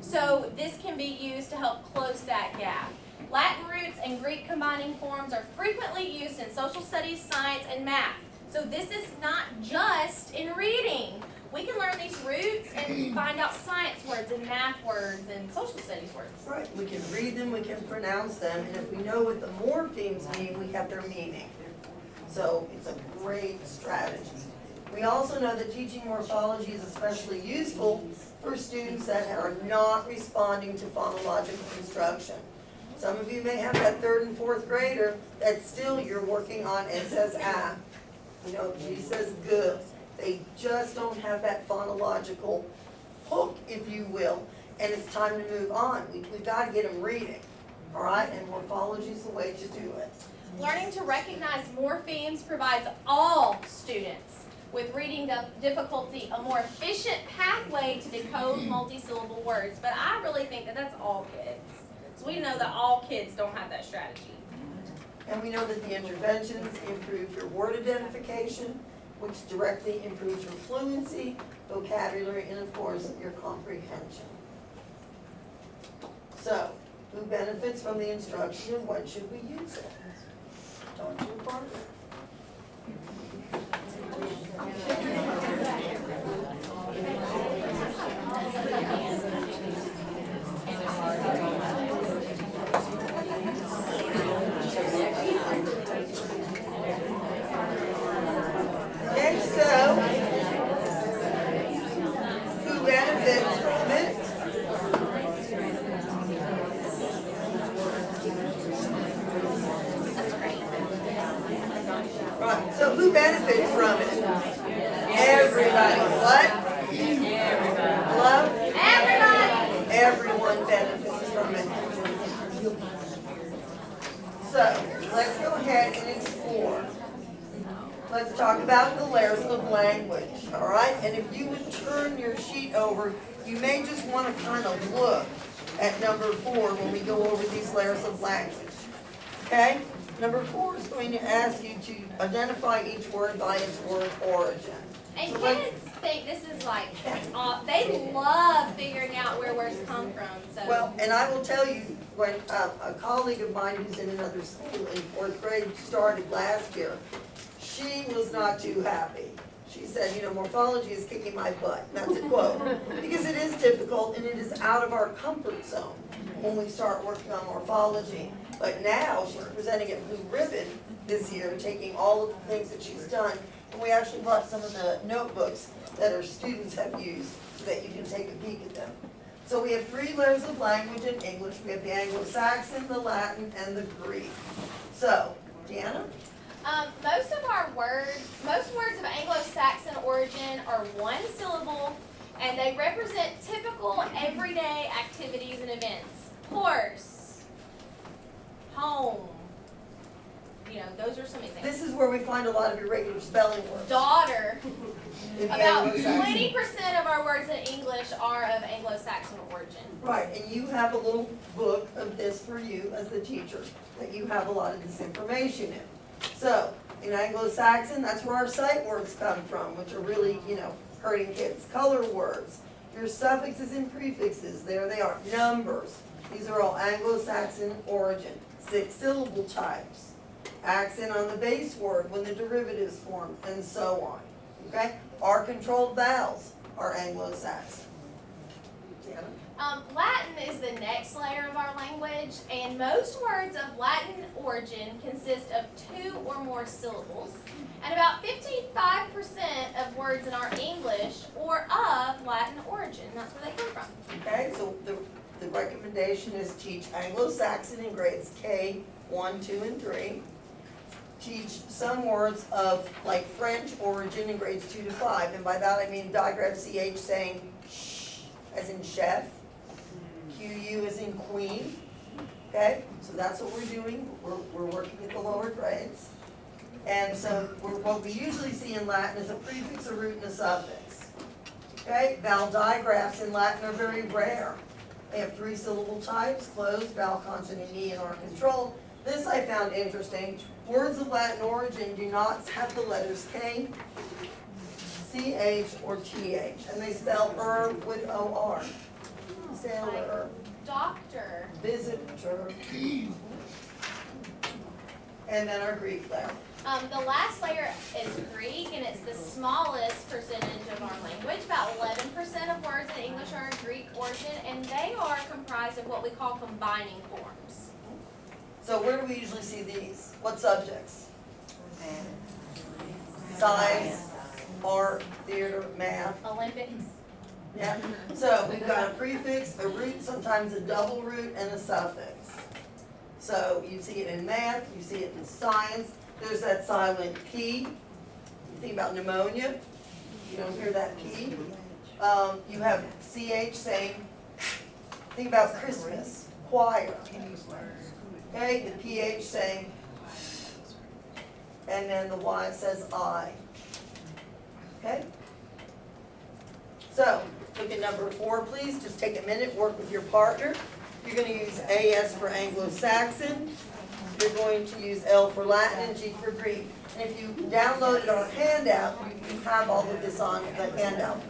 So this can be used to help close that gap. Latin roots and Greek combining forms are frequently used in social studies, science, and math. So this is not just in reading. we can learn these roots and find out science words and math words and social studies words. Right, we can read them, we can pronounce them, and if we know what the morphemes mean, we have their meaning. So it's a great strategy. We also know that teaching morphology is especially useful for students that are not responding to phonological instruction. Some of you may have that 3rd and 4th grader that still you're working on and says ah. You know, G says g. They just don't have that phonological hook, if you will, and it's time to move on. We've got to get them reading, all right? And morphology is the way to do it. Learning to recognize morphemes provides all students with reading difficulty a more efficient pathway to decode multi-syllable words. But I really think that that's all kids. So we know that all kids don't have that strategy. And we know that the interventions improve your word identification, which directly improves your fluency, vocabulary, and of course, your comprehension. So, who benefits from the instruction and when should we use it? Talk to your partner. Okay, so, who benefits from it? Right, so who benefits from it? Everybody. What? Hello? Everybody! Everyone benefits from it. So, let's go ahead and explore. Let's talk about the layers of language, all right? And if you would turn your sheet over, you may just want to kind of look at number 4 when we go over these layers of language, okay? Number 4 is going to ask you to identify each word by its word origin. And So let's- kids think this is like, they love figuring out where words come from, so. Well, and I will tell you, when a colleague of mine who's in another school in 4th grade started last year, she was not too happy. She said, you know, morphology is kicking my butt. That's a quote. Because it is difficult and it is out of our comfort zone when we start working on morphology. But now she's presenting at Blue Ribbon this year, taking all of the things that she's done. And we actually brought some of the notebooks that our students have used so that you can take a peek at them. So we have 3 layers of language in English. We have the Anglo-Saxon, the Latin, and the Greek. So, Deanna? Most words of Anglo-Saxon origin are one syllable, and they represent typical everyday activities and events. Horse, home, you know, those are some examples. This is where we find a lot of irregular spelling words. Daughter. in the About Anglo-Saxon. 20% of our words in English are of Anglo-Saxon origin. Right, and you have a little book of this for you as the teacher, that you have a lot of this information in. So, in Anglo-Saxon, that's where our sight words come from, which are really, you know, hurting kids. Color words, your suffixes and prefixes, there they are. Numbers, these are all Anglo-Saxon origin. 6-syllable types, accent on the base word when the derivative is formed, and so on. Okay? Our controlled vowels are Anglo-Saxon. Yeah. Latin is the next layer of our language, and most words of Latin origin consist of 2 or more syllables, and about 55% of words in our English are of Latin origin. That's where they come from. Okay, so the recommendation is teach Anglo-Saxon in grades K, 1, 2, and 3. Teach some words of like French origin in grades 2 to 5, and by that I mean digraph CH saying sh as in chef, QU as in queen. Okay, so that's what we're doing. We're working at the lower grades. And so what we usually see in Latin is a prefix, a root, and a suffix. Okay, vowel digraphs in Latin are very rare. They have 3-syllable types, closed, vowel, consonant, E, and are controlled. This I found interesting. Words of Latin origin do not have the letters K, CH, or TH, and they spell with OR. Sailor, Doctor. visitor. And then our Greek layer. The last layer is Greek, and it's the smallest percentage of our language. About 11% of words in English are of Greek origin, and they are comprised of what we call combining forms. So where do we usually see these? What subjects? Science, art, theater, math. Olympics. Yeah. So we've got a prefix, a root, sometimes a double root, and a suffix. So you see it in math, you see it in science. There's that silent P. You think about pneumonia, you don't hear that P. You have CH saying, think about Christmas, choir. Okay, the PH saying, and then the Y says I. Okay? So, look at number 4, please. Just take a minute, work with your partner. You're going to use AS for Anglo-Saxon. You're going to use L for Latin and G for Greek. And if you downloaded our handout, you have all of this on the handout.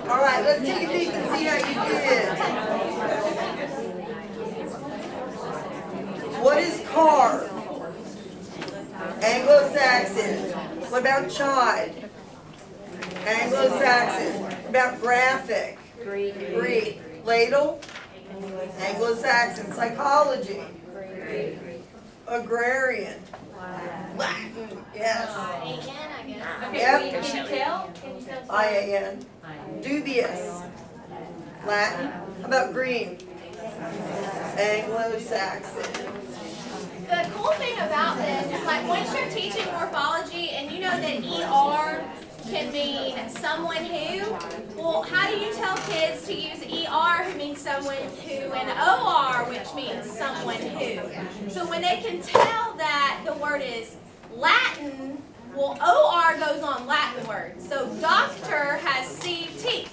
All right, let's take a peek and see how you did. What is carve? Anglo-Saxon. What about chide? Anglo-Saxon. What about graphic? Greek. Ladle? Anglo-Saxon. Psychology? Agrarian? Latin. Yes. A-N, I guess. Okay, Yep. can you tell? Can you tell? I-A-N. Dubious. Latin. How about green? Anglo-Saxon. The cool thing about this is like once you're teaching morphology and you know that ER can mean someone who, well, how do you tell kids to use ER who means someone who and OR which means someone who? So when they can tell that the word is Latin, well, OR goes on Latin words. So doctor has CT.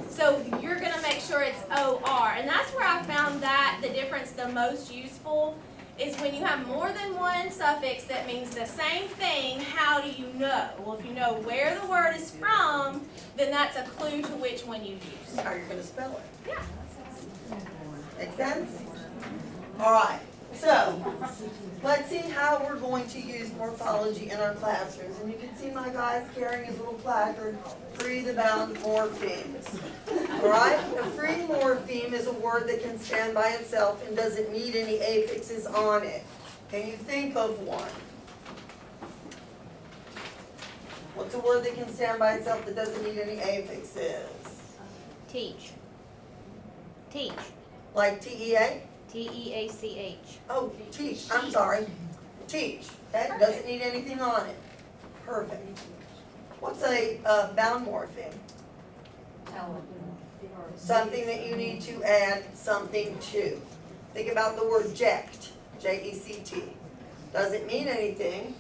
So you're going to make sure it's OR. And that's where I found that the difference the most useful is when you have more than one suffix that means the same thing, how do you know? Well, if you know where the word is from, then that's a clue to which one you use. How you're going to spell it. Yeah. Make sense? All right. So, let's see how we're going to use morphology in our classrooms. And you can see my guys carrying his little placard, free the bound morphemes. All right? A free morpheme is a word that can stand by itself and doesn't need any affixes on it. Can you think of one? What's a word that can stand by itself that doesn't need any affixes? Teach. Teach. Like TEA? Teach. Oh, teach, I'm sorry. Teach, that doesn't need anything on it. Perfect. What's a bound morpheme? Something that you need to add something to. Think about the word ject, J-E-C-T. Doesn't mean anything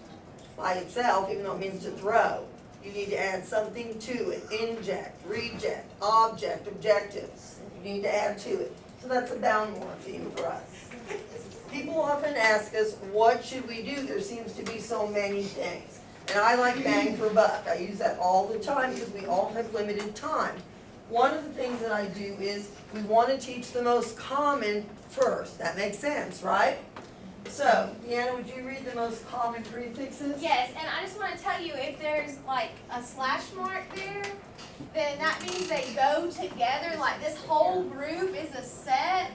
by itself, even though it means to throw. You need to add something to it. Inject, reject, object, objective. You need to add to it. So that's a bound morpheme for us. People often ask us, what should we do? There seems to be so many things. And I like bang for buck. I use that all the time because we all have limited time. One of the things that I do is we want to teach the most common first. That makes sense, right? So, Deanna, would you read the most common prefixes? Yes, and I just want to tell you, if there's like a slash mark there, then that means they go together, like this whole group is a set.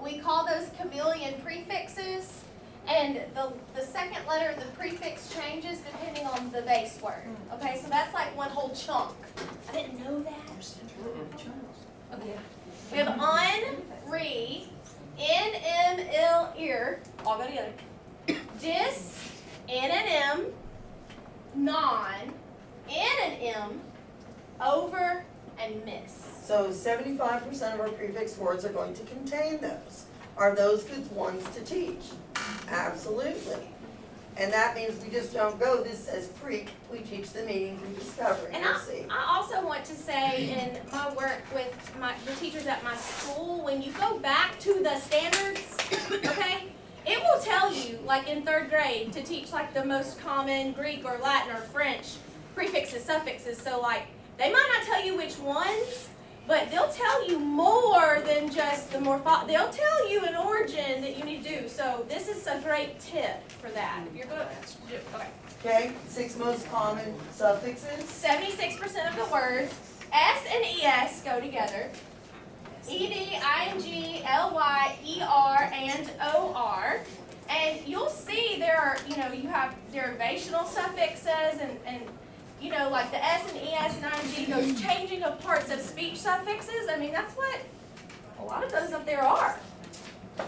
We call those chameleon prefixes, and the second letter of the prefix changes depending on the base word. Okay, so that's like one whole chunk. I didn't know that. Okay. We have un, re, n, m, il, ear, all go together. Dis, n and m, non, n and m, over, and miss. So 75% of our prefix words are going to contain those. Are those good ones to teach? Absolutely. And that means we just don't go, this says freak, we teach the meaning through discovery. And You'll see. I also want to say in my work with the teachers at my school, when you go back to the standards, okay, it will tell you, like in 3rd grade, to teach like the most common Greek or Latin or French prefixes, suffixes. So like, they might not tell you which ones, but they'll tell you more than just the morphology. They'll tell you an origin that you need to do. So this is a great tip for that. If you're going to do, okay. Okay, 6 most common suffixes. 76% of the words, S and ES go together. ED, ING, LY, ER, and OR. And you'll see there are, you have derivational suffixes and like the S and ES and ING, those changing of parts of speech suffixes. I mean, that's what a lot of those up there are.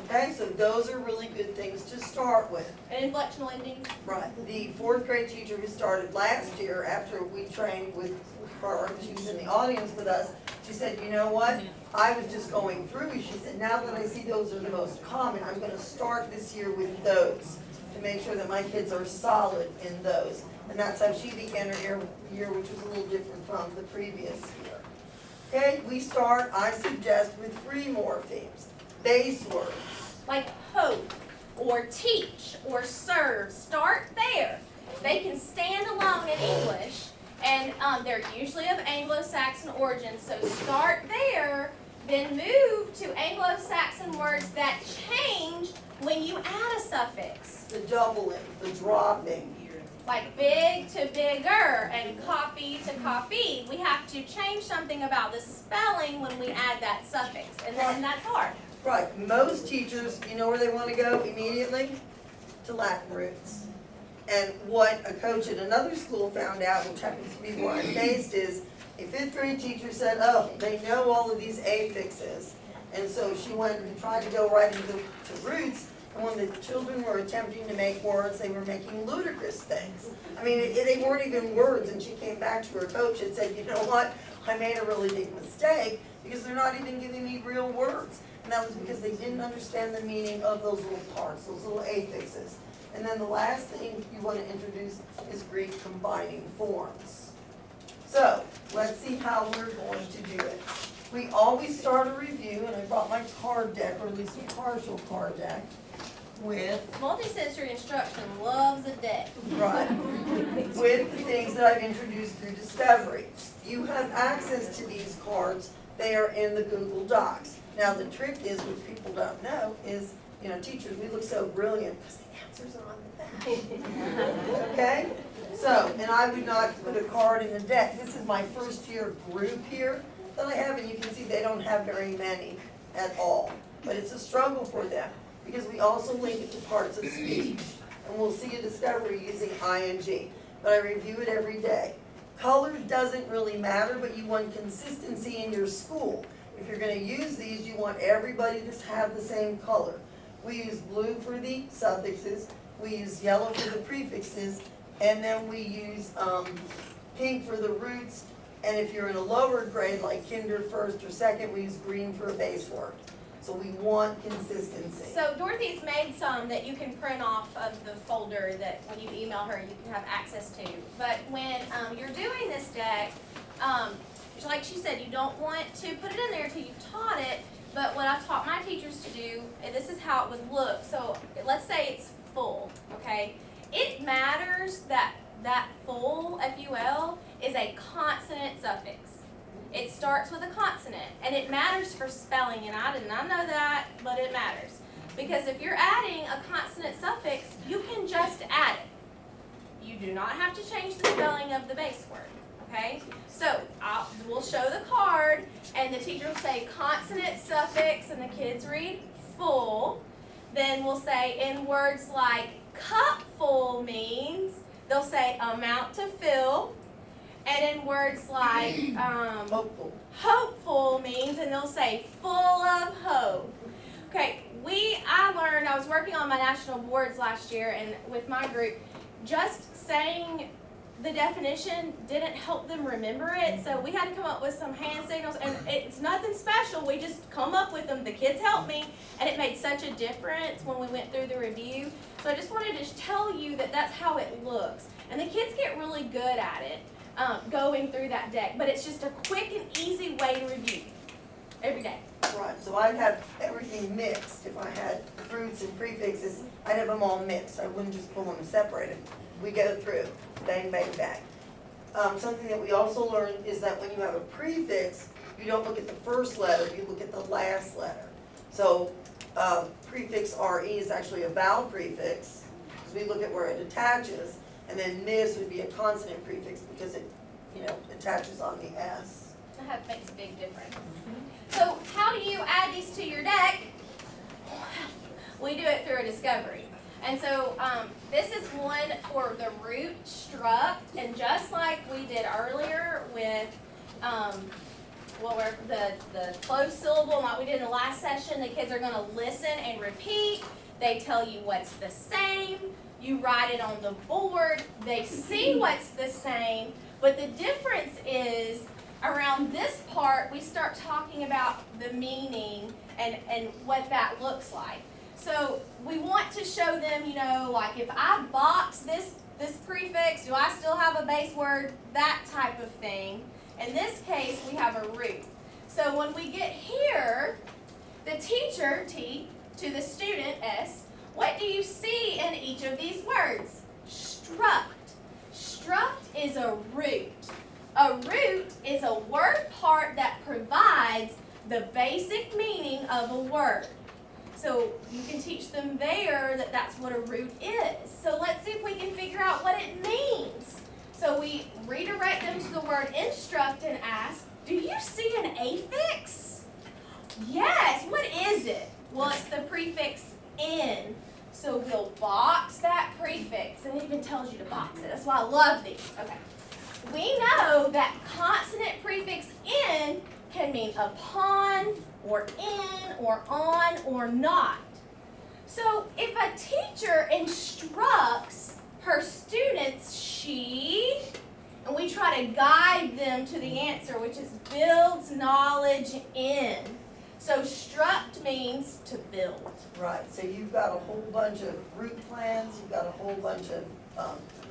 Okay, so those are really good things to start with. And inflectional endings. Right. The 4th grade teacher who started last year, after we trained with her, she was in the audience with us, she said, you know what? I was just going through, she said, now that I see those are the most common, I'm going to start this year with those to make sure that my kids are solid in those. And that's how she began her year, which was a little different from the previous year. Okay, we start, I suggest, with free morphemes, base words. Like hope, or teach, or serve. Start there. They can stand alone in English, and they're usually of Anglo-Saxon origin. So start there, then move to Anglo-Saxon words that change when you add a suffix. The doubling, the dropping. Like big to bigger and copy to copy. We have to change something about the spelling when we add that suffix, and that's hard. Right, most teachers, you know where they want to go immediately? To Latin roots. And what a coach at another school found out, which happens to be where I'm based, is a 5th grade teacher said, oh, they know all of these affixes. And so she went and tried to go right into roots. And when the children were attempting to make words, they were making ludicrous things. I mean, they weren't even words, and she came back to her coach and said, you know what, I made a really big mistake because they're not even giving me real words. And that was because they didn't understand the meaning of those little parts, those little affixes. And then the last thing you want to introduce is Greek combining forms. So, let's see how we're going to do it. We always start a review, and I brought my card deck, or at least a partial card deck, with Multisensory instruction loves a deck. right, with the things that I've introduced through Discovery. You have access to these cards. They are in the Google Docs. Now, the trick is, what people don't know, is, teachers, we look so brilliant because the answers are on the back. Okay? So, and I would not put a card in the deck. This is my first year group here that I have, and you can see they don't have very many at all. But it's a struggle for them because we also link it to parts of speech. And we'll see a discovery using ing. But I review it every day. Color doesn't really matter, but you want consistency in your school. if you're gonna use these, you want everybody to have the same color. We use blue for the suffixes, we use yellow for the prefixes, and then we use, pink for the roots. And if you're in a lower grade, like kinder, first, or second, we use green for a base word. So we want consistency. So Dorothy's made some that you can print off of the folder that when you email her, you can have access to. But when you're doing this deck, like she said, you don't want to put it in there until you've taught it. But what I've taught my teachers to do, and this is how it would look. So let's say it's full, okay? It matters that that full, F-U-L, is a consonant suffix. It starts with a consonant, and it matters for spelling, and I did not know that, but it matters. Because if you're adding a consonant suffix, you can just add it. You do not have to change the spelling of the base word, okay? So we'll show the card, and the teacher will say consonant suffix, and the kids read full. Then we'll say in words like cupful means, they'll say amount to fill. And in words like hopeful means, and they'll say full of hope. Okay, I was working on my national boards last year, and with my group, just saying the definition didn't help them remember it, so we had to come up with some hand signals, and it's nothing special, we just come up with them. The kids helped me, and it made such a difference when we went through the review. So I just wanted to tell you that that's how it looks, and the kids get really good at it. Going through that deck, but it's just a quick and easy way to review every day. Right, so I'd have everything mixed. If I had roots and prefixes, I'd have them all mixed. I wouldn't just pull them separated. We go through, bang, bang, bang. Something that we also learned is that when you have a prefix, you don't look at the first letter, you look at the last letter. So prefix RE is actually a vowel prefix, because we look at where it attaches. And then this would be a consonant prefix because it, attaches on the S. That makes a big difference. So how do you add these to your deck? We do it through a discovery. And so this is one for the root struct, and just like we did earlier with the closed syllable, like we did in the last session, the kids are going to listen and repeat. They tell you what's the same. You write it on the board, they see what's the same, but the difference is around this part, we start talking about the meaning and what that looks like. So we want to show them, like if I box this prefix, do I still have a base word? That type of thing. In this case, we have a root. So when we get here, the teacher, T, to the student, S, what do you see in each of these words? Struct. Struct is a root. A root is a word part that provides the basic meaning of a word. So you can teach them there that that's what a root is. So let's see if we can figure out what it means. So we redirect them to the word instruct and ask, do you see an affix? Yes, what is it? Well, it's the prefix in. So we'll box that prefix, and it even tells you to box it. That's why I love these. Okay. We know that consonant prefix in can mean upon, or in, or on, or not. So if a teacher instructs her students, and we try to guide them to the answer, which is builds knowledge in. So struct means to build. Right, so you've got a whole bunch of root plans, you've got a whole bunch of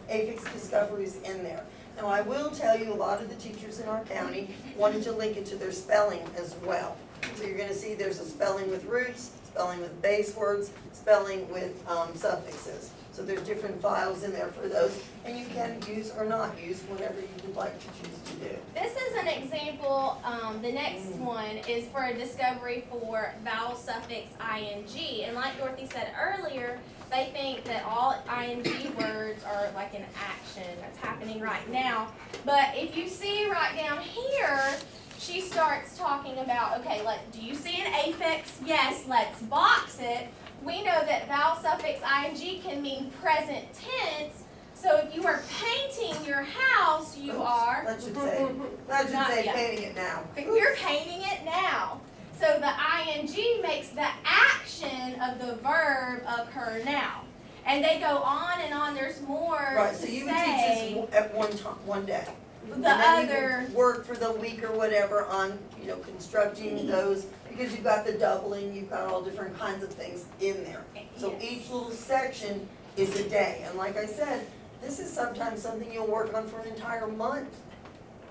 affix discoveries in there. Now I will tell you, a lot of the teachers in our county wanted to link it to their spelling as well. So you're gonna see there's a spelling with roots, spelling with base words, spelling with suffixes. So there's different files in there for those, and you can use or not use whatever you would like to choose to do. This is an example. The next one is for a discovery for vowel suffix ing. And like Dorothy said earlier, they think that all ing words are like an action that's happening right now. But if you see right down here, she starts talking about, okay, do you see an affix? Yes, let's box it. We know that vowel suffix ing can mean present tense, So if you are painting your house, you are, That should say yet. painting it now. you're painting it now. So the ing makes the action of the verb occur now. And they go on and on, there's more Right, to so you would say. teach this at one time, one day. The And then you other, would work for the week or whatever on, constructing those, because you've got the doubling, you've got all different kinds of things in there. So yes. each little section is a day, and like I said, this is sometimes something you'll work on for an entire month.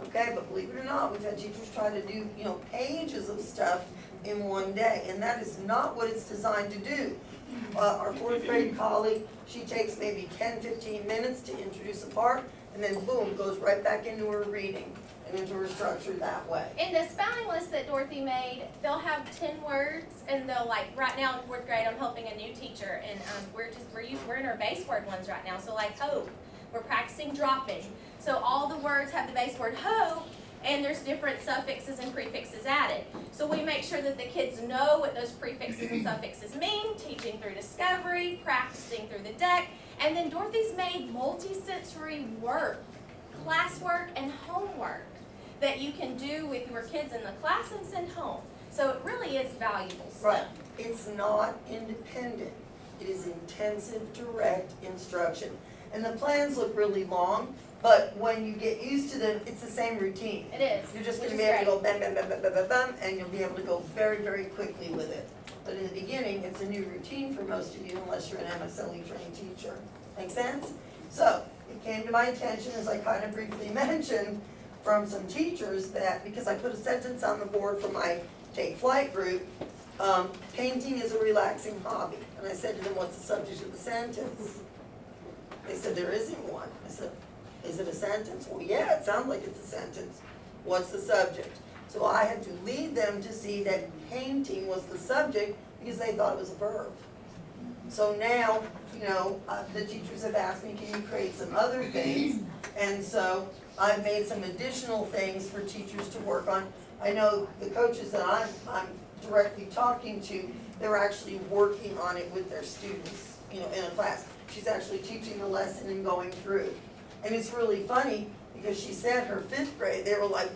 Okay, but believe it or not, we've had teachers try to do, pages of stuff in one day, and that is not what it's designed to do. Our fourth grade colleague, she takes maybe 10, 15 minutes to introduce a part, and then boom, goes right back into her reading and into her structure that way. In the spelling list that Dorothy made, they'll have 10 words, and they'll right now in fourth grade, I'm helping a new teacher, and we're in our base word ones right now. So like hope, we're practicing dropping. So all the words have the base word hope, and there's different suffixes and prefixes added. So we make sure that the kids know what those prefixes and suffixes mean, teaching through discovery, practicing through the deck, and then Dorothy's made multi-sensory work, classwork and homework that you can do with your kids in the class and send home. So it really is valuable stuff. Right, it's not independent, it is intensive, direct instruction. And the plans look really long, but when you get used to them, it's the same routine. It is. You're just which gonna is be able to great. go bam, bam, bam, bam, bam, bam, bam, and you'll be able to go very, very quickly with it. But in the beginning, it's a new routine for most of you unless you're an MSLE trained teacher. Make sense? So, it came to my attention, as I kind of briefly mentioned, from some teachers that, because I put a sentence on the board for my Take Flight group, painting is a relaxing hobby. And I said to them, what's the subject of the sentence? They said, there isn't one. I said, is it a sentence? Well, yeah, it sounds like it's a sentence. What's the subject? So I had to lead them to see that painting was the subject because they thought it was a verb. So now, the teachers have asked me, can you create some other things? And so I've made some additional things for teachers to work on. I know the coaches that I'm directly talking to, they're actually working on it with their students, in a class. She's actually teaching the lesson and going through. And it's really funny because she said her fifth grade, they were like,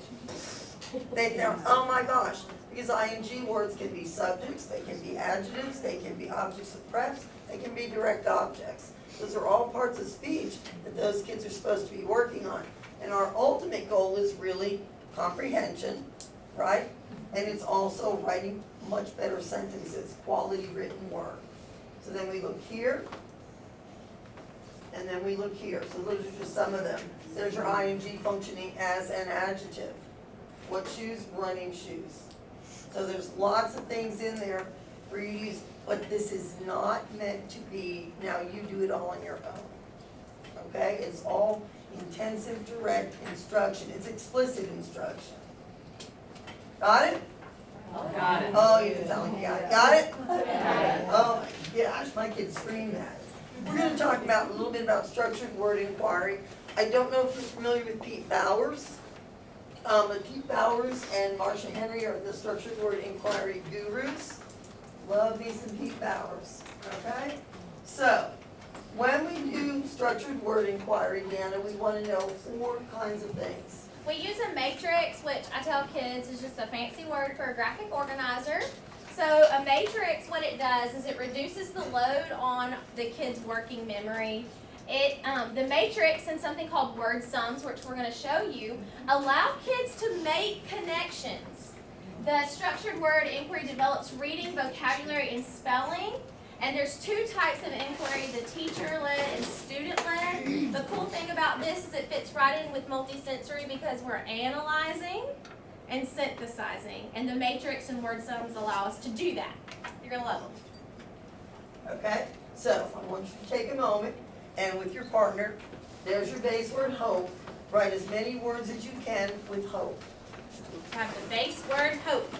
they thought, oh my gosh, because ing words can be subjects, they can be adjectives, they can be objects of preps, they can be direct objects. Those are all parts of speech that those kids are supposed to be working on. And our ultimate goal is really comprehension, right? And it's also writing much better sentences, quality written work. So then we look here, and then we look here. So those are just some of them. There's your ing functioning as an adjective. What shoes? Running shoes. So there's lots of things in there for you to use, but this is not meant to be, now you do it all on your own. Okay? It's all intensive, direct instruction. It's explicit instruction. Got it? Got it. Oh, you didn't sound like you got it. Got it? Oh my gosh, my kids scream that. We're going to talk about a little bit about structured word inquiry. I don't know if you're familiar with Pete Bowers. But Pete Bowers and Marcia Henry are the structured word inquiry gurus. Love me some Pete Bowers, okay? So, when we do structured word inquiry, Deanna, we want to know 4 kinds of things. We use a matrix, which I tell kids is just a fancy word for a graphic organizer. So a matrix, what it does is it reduces the load on the kid's working memory. The matrix and something called word sums, which we're going to show you, allow kids to make connections. The structured word inquiry develops reading, vocabulary, and spelling. And there's 2 types of inquiry, the teacher-led and student-led. The cool thing about this is it fits right in with multisensory because we're analyzing and synthesizing. And the matrix and word sums allow us to do that. You're going to love them. Okay? So, I want you to take a moment, and with your partner, there's your base word hope. Write as many words as you can with hope. Have the base word hope.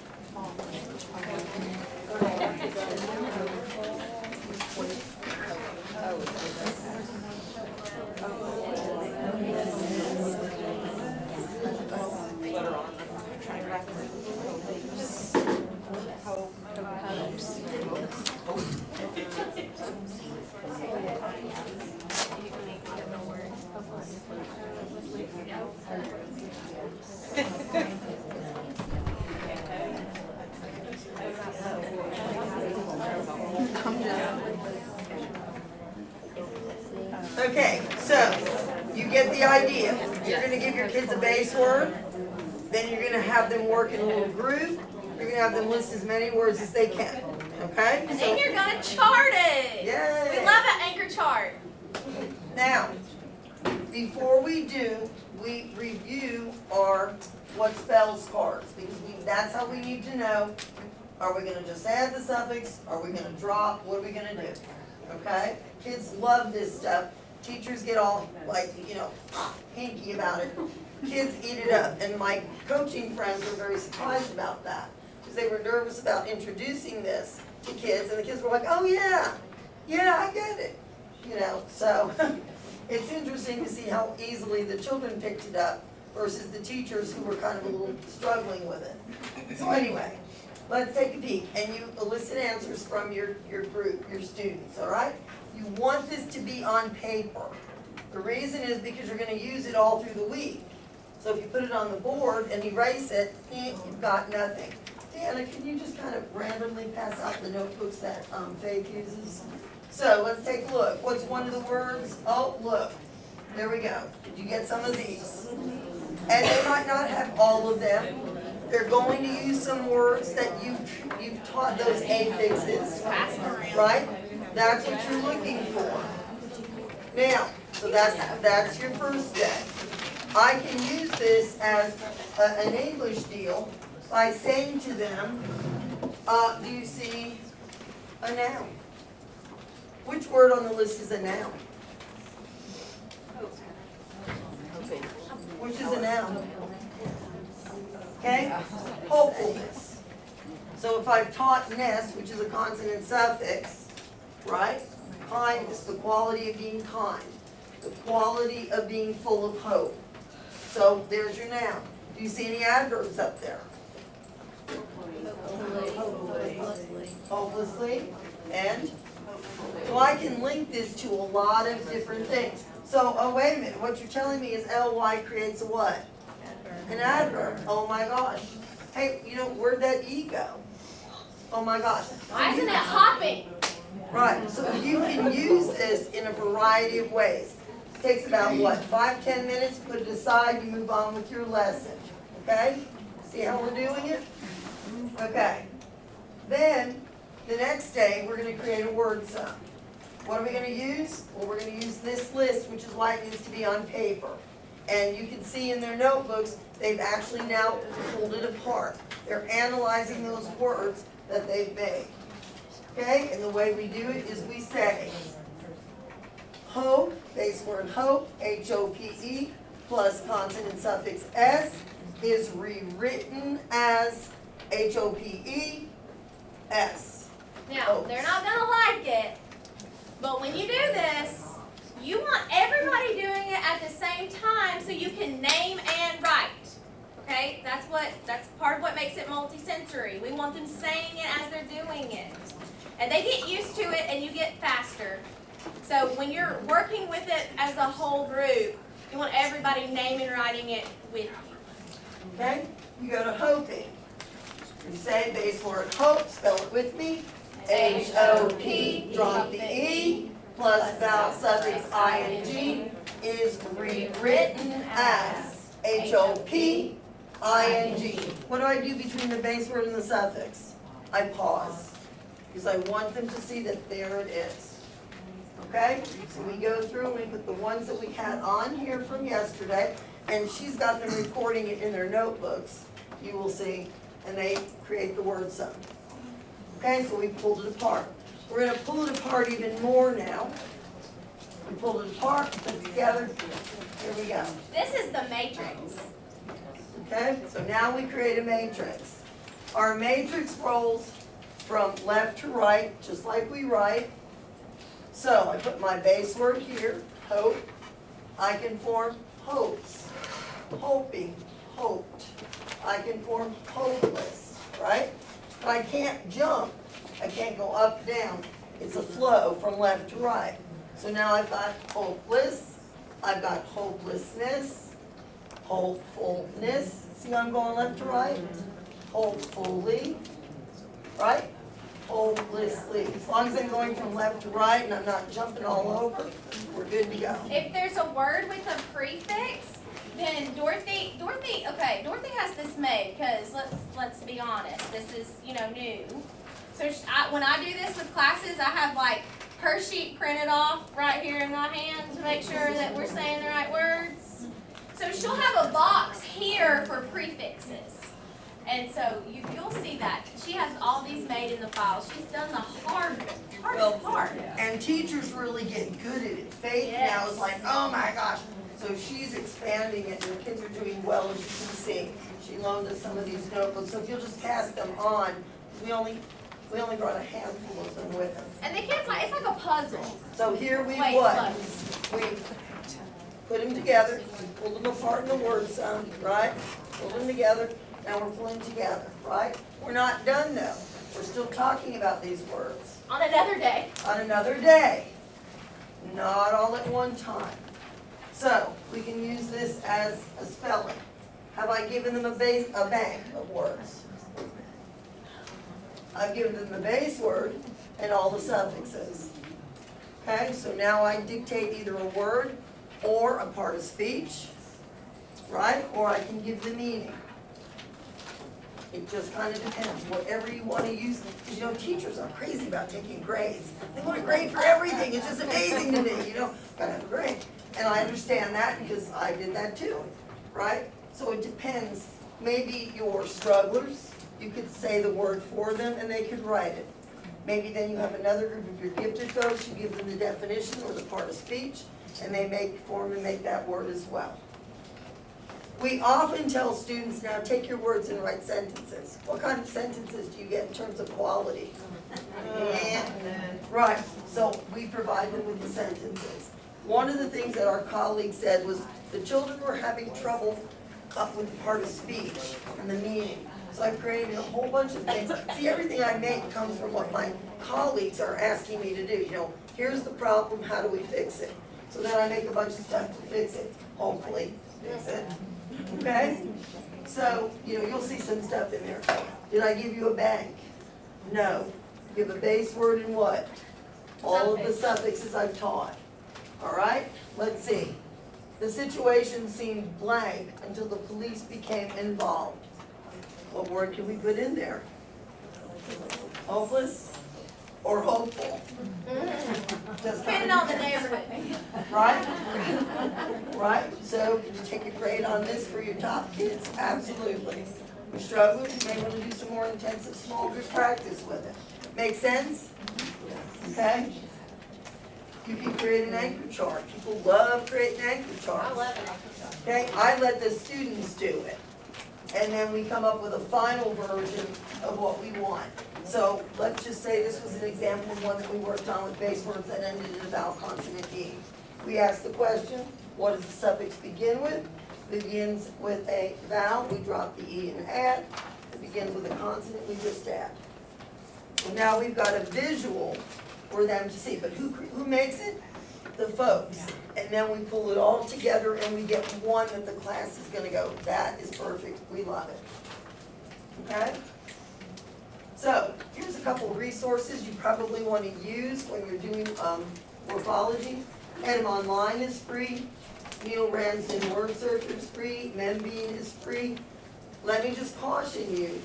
Okay, so you get the idea. You're gonna give your kids a base word, then you're gonna have them work in a little group. You're gonna have them list as many words as they can, okay? And then you're gonna chart it. Yay! We love an anchor chart. Now, before we do, we review our what spells cards, because that's how we need to know, are we gonna just add the suffix, are we gonna drop, what are we gonna do? Okay? Kids love this stuff. Teachers get all like, hinky about it. Kids eat it up, and my coaching friends were very surprised about that, because they were nervous about introducing this to kids, and the kids were like, oh yeah, I get it. So it's interesting to see how easily the children picked it up versus the teachers who were kind of a little struggling with it. So anyway, let's take a peek, and you elicit answers from your group, your students, all right? You want this to be on paper. The reason is because you're gonna use it all through the week. So if you put it on the board and erase it, you've got nothing. Deanna, can you just kind of randomly pass out the notebooks that Faith uses? So let's take a look. What's one of the words? Oh, look. There we go. Did you get some of these? And they might not have all of them. They're going to use some words that you've taught those affixes, right? That's what you're looking for. Now, so that's your first day. I can use this as an English deal by saying to them, do you see a noun? Which word on the list is a noun? Which is a noun? Okay? Hopefulness. So if I've taught ness, which is a consonant suffix, right? Kindness, the quality of being kind, the quality of being full of hope. So there's your noun. Do you see any adverbs up there? Hopelessly. And? So I can link this to a lot of different things. So, oh wait a minute, what you're telling me is ly creates a what? An adverb. Oh my gosh. Hey, where'd that E go? Oh my gosh. Why isn't it hopping? Right, so you can use this in a variety of ways. It takes about, 5-10 minutes, put it aside, you move on with your lesson, okay? See how we're doing it? Okay. Then, the next day, we're gonna create a word sum. What are we gonna use? Well, we're gonna use this list, which is why it needs to be on paper. And you can see in their notebooks, they've actually now pulled it apart. They're analyzing those words that they've made. Okay, and the way we do it is we say, hope, base word hope, H-O-P-E, plus consonant suffix S, is rewritten as H-O-P-E, S. Now, they're not gonna like it, but when you do this, you want everybody doing it at the same time so you can name and write. Okay, that's part of what makes it multisensory. We want them saying it as they're doing it. And they get used to it and you get faster. So when you're working with it as a whole group, you want everybody naming and writing it with you. Okay, you go to hoping. You say base word hope, spell it with me. H-O-P, drop the E, plus vowel suffix ing is rewritten as H-O-P, ing. What do I do between the base word and the suffix? I pause, because I want them to see that there it is. Okay? So we go through and we put the ones that we had on here from yesterday, and she's got them recording it in their notebooks, you will see, and they create the word sum. Okay, so we pulled it apart. We're going to pull it apart even more now. We pulled it apart, put it together. Here we go. This is the matrix. Okay, so now we create a matrix. Our matrix rolls from left to right, just like we write. So I put my base word here, hope. I can form hopes, hoping, hoped. I can form hopeless, right? But I can't jump. I can't go up, down. It's a flow from left to right. So now I've got hopeless, I've got hopelessness, hopefulness. See how I'm going left to right? Hopefully, right? hopelessly. As long as I'm going from left to right and I'm not jumping all over, we're good to go. If there's a word with a prefix, then Dorothy has this made, because let's be honest, this is, new. So when I do this with classes, I have like her sheet printed off right here in my hand to make sure that we're saying the right words. So she'll have a box here for prefixes. And so you'll see that. She has all these made in the file. She's done the hardest part. And teachers really get good at it. Faith now is like, oh my gosh. So she's expanding it, and the kids are doing well, as you can see. She loaned us some of these notebooks, so if you'll just pass them on, we only brought a handful of them with us. And the kids it's like a puzzle. So here we Wait, what? look. We put them together, pull them apart in the word sound, right? Pull them together, now we're pulling together, right? We're not done though. We're still talking about these words. On another day. On another day. Not all at one time. So, we can use this as a spelling. Have I given them a bank of words? I've given them the base word and all the suffixes. Okay, so now I dictate either a word or a part of speech, right? Or I can give the meaning. It just kind of depends, whatever you want to use. Because teachers are crazy about taking grades. They want a grade for everything. It's just amazing to me, gotta have a grade. And I understand that because I did that too, right? So it depends. Maybe your strugglers, you could say the word for them and they could write it. Maybe then you have another group of your gifted folks, you give them the definition or the part of speech, and they make that word as well. We often tell students now, take your words and write sentences. What kind of sentences do you get in terms of quality? Right, so we provide them with the sentences. One of the things that our colleague said was the children were having trouble up with the part of speech and the meaning. So I've created a whole bunch of things. See, everything I make comes from what my colleagues are asking me to do. Here's the problem, how do we fix it? So then I make a bunch of stuff to fix it, hopefully fix it. Okay? So, you'll see some stuff in there. Did I give you a bank? No. Give a base word and what? All of the suffixes I've taught. All right? Let's see. The situation seemed blank until the police became involved. What word can we put in there? Hopeless or hopeful? Depending on the neighborhood. Right? Right? So, did you take a grade on this for your top kids? Absolutely. Your strugglers, you may want to do some more intensive small group practice with it. Make sense? Okay? You can create an anchor chart. People love creating anchor charts. I love it. Okay? I let the students do it. And then we come up with a final version of what we want. So let's just say this was an example of one that we worked on with base words that ended in a vowel consonant E. We asked the question, what does the suffix begin with? It begins with a vowel, we drop the E and add. It begins with a consonant, we just add. So now we've got a visual for them to see, but who makes it? The folks. And then we pull it all together and we get one that the class is gonna go, that is perfect, we love it. Okay? So, here's a couple of resources you probably want to use when you're doing morphology. Edem Online is free. Neil Ramsden Word Searcher is free. Membean is free. Let me just caution you,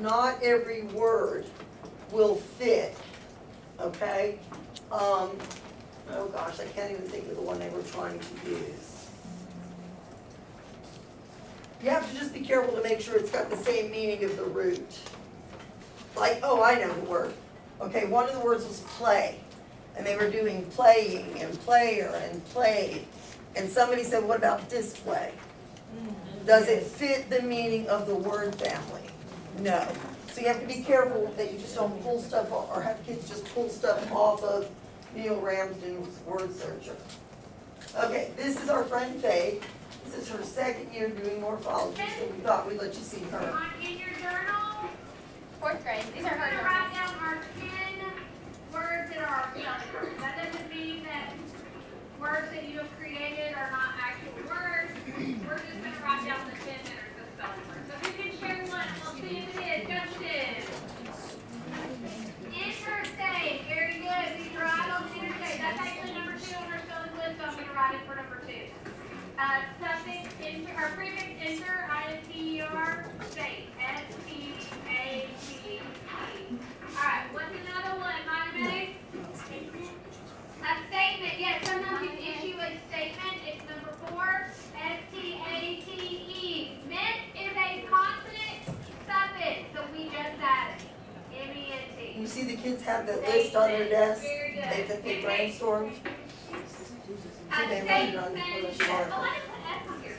not every word will fit, okay? Oh gosh, I can't even think of the one they were trying to use. You have to just be careful to make sure it's got the same meaning of the root. Like, oh, I know the word. Okay, one of the words was play. And they were doing playing and player and played. And somebody said, what about display? Does it fit the meaning of the word family? No. So you have to be careful that you just don't pull stuff off, or have kids just pull stuff off of Neil Ramsden's Word Searcher. Okay, this is our friend Faye. This is her second year doing morphology, so we thought we'd let you see her. In your journal, 4th grade. These are we're her gonna journals. write down our 10 words that are our spelling words. That doesn't mean that words that you have created are not actual words. We're just gonna write down the 10 that are the spelling words. So who can share one? We'll see if it is. Justin. In You see the kids have that list on their desk, Very good. that they brainstormed? See, they write it on the Statesmanship. mark. Oh, I didn't put S on here.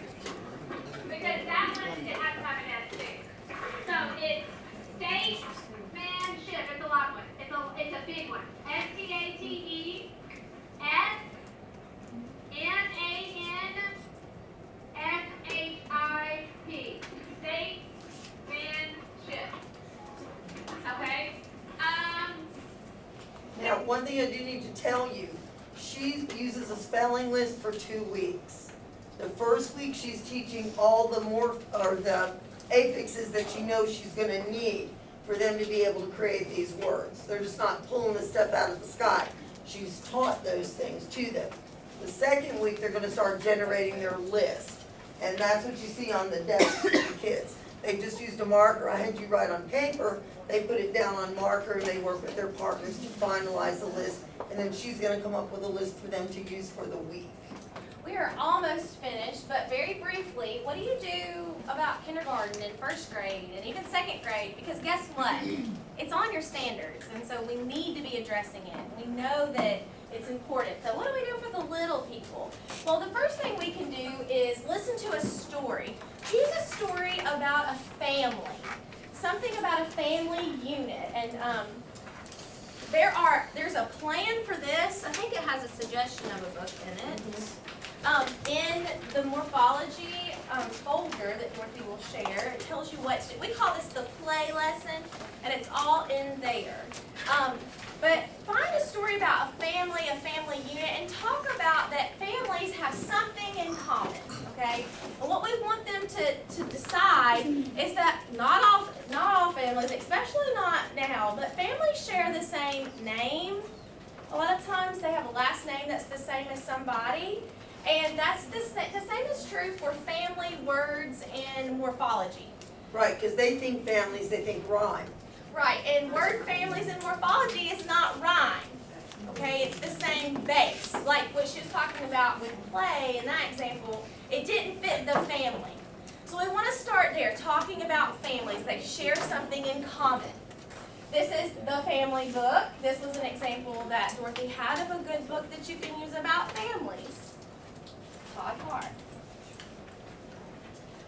Because that one, it has to have an S too. So it's statesmanship, it's a long one, it's a big one. STATE SMANSHIP. Statesmanship. Okay? Now, one thing I do need to tell you, she uses a spelling list for 2 weeks. The first week, she's teaching all the the affixes that she knows she's gonna need for them to be able to create these words. They're just not pulling this stuff out of the sky. She's taught those things to them. The second week, they're gonna start generating their list. And that's what you see on the desk for the kids. They just used a marker. I had you write on paper. They put it down on marker and they work with their partners to finalize the list. And then she's gonna come up with a list for them to use for the week. We are almost finished, but very briefly, what do you do about kindergarten and first grade and even second grade? Because guess what? It's on your standards, and so we need to be addressing it. We know that it's important. So what do we do for the little people? Well, the first thing we can do is listen to a story. Choose a story about a family, something about a family unit, and there's a plan for this. I think it has a suggestion of a book in it. In the Morphology folder that Dorothy will share, it tells you what to do. We call this the play lesson, and it's all in there. But find a story about a family unit, and talk about that families have something in common, okay? And what we want them to decide is that not all families, especially not now, but families share the same name. A lot of times they have a last name that's the same as somebody. And that's the same is true for family words and morphology. Right, because they think families, they think rhyme. Right, and word families and morphology is not rhyme. Okay, it's the same base. Like what she was talking about with play in that example, it didn't fit the family. So we want to start there, talking about families that share something in common. This is the family book. This was an example that Dorothy had of a good book that you can use about families. Todd Hart.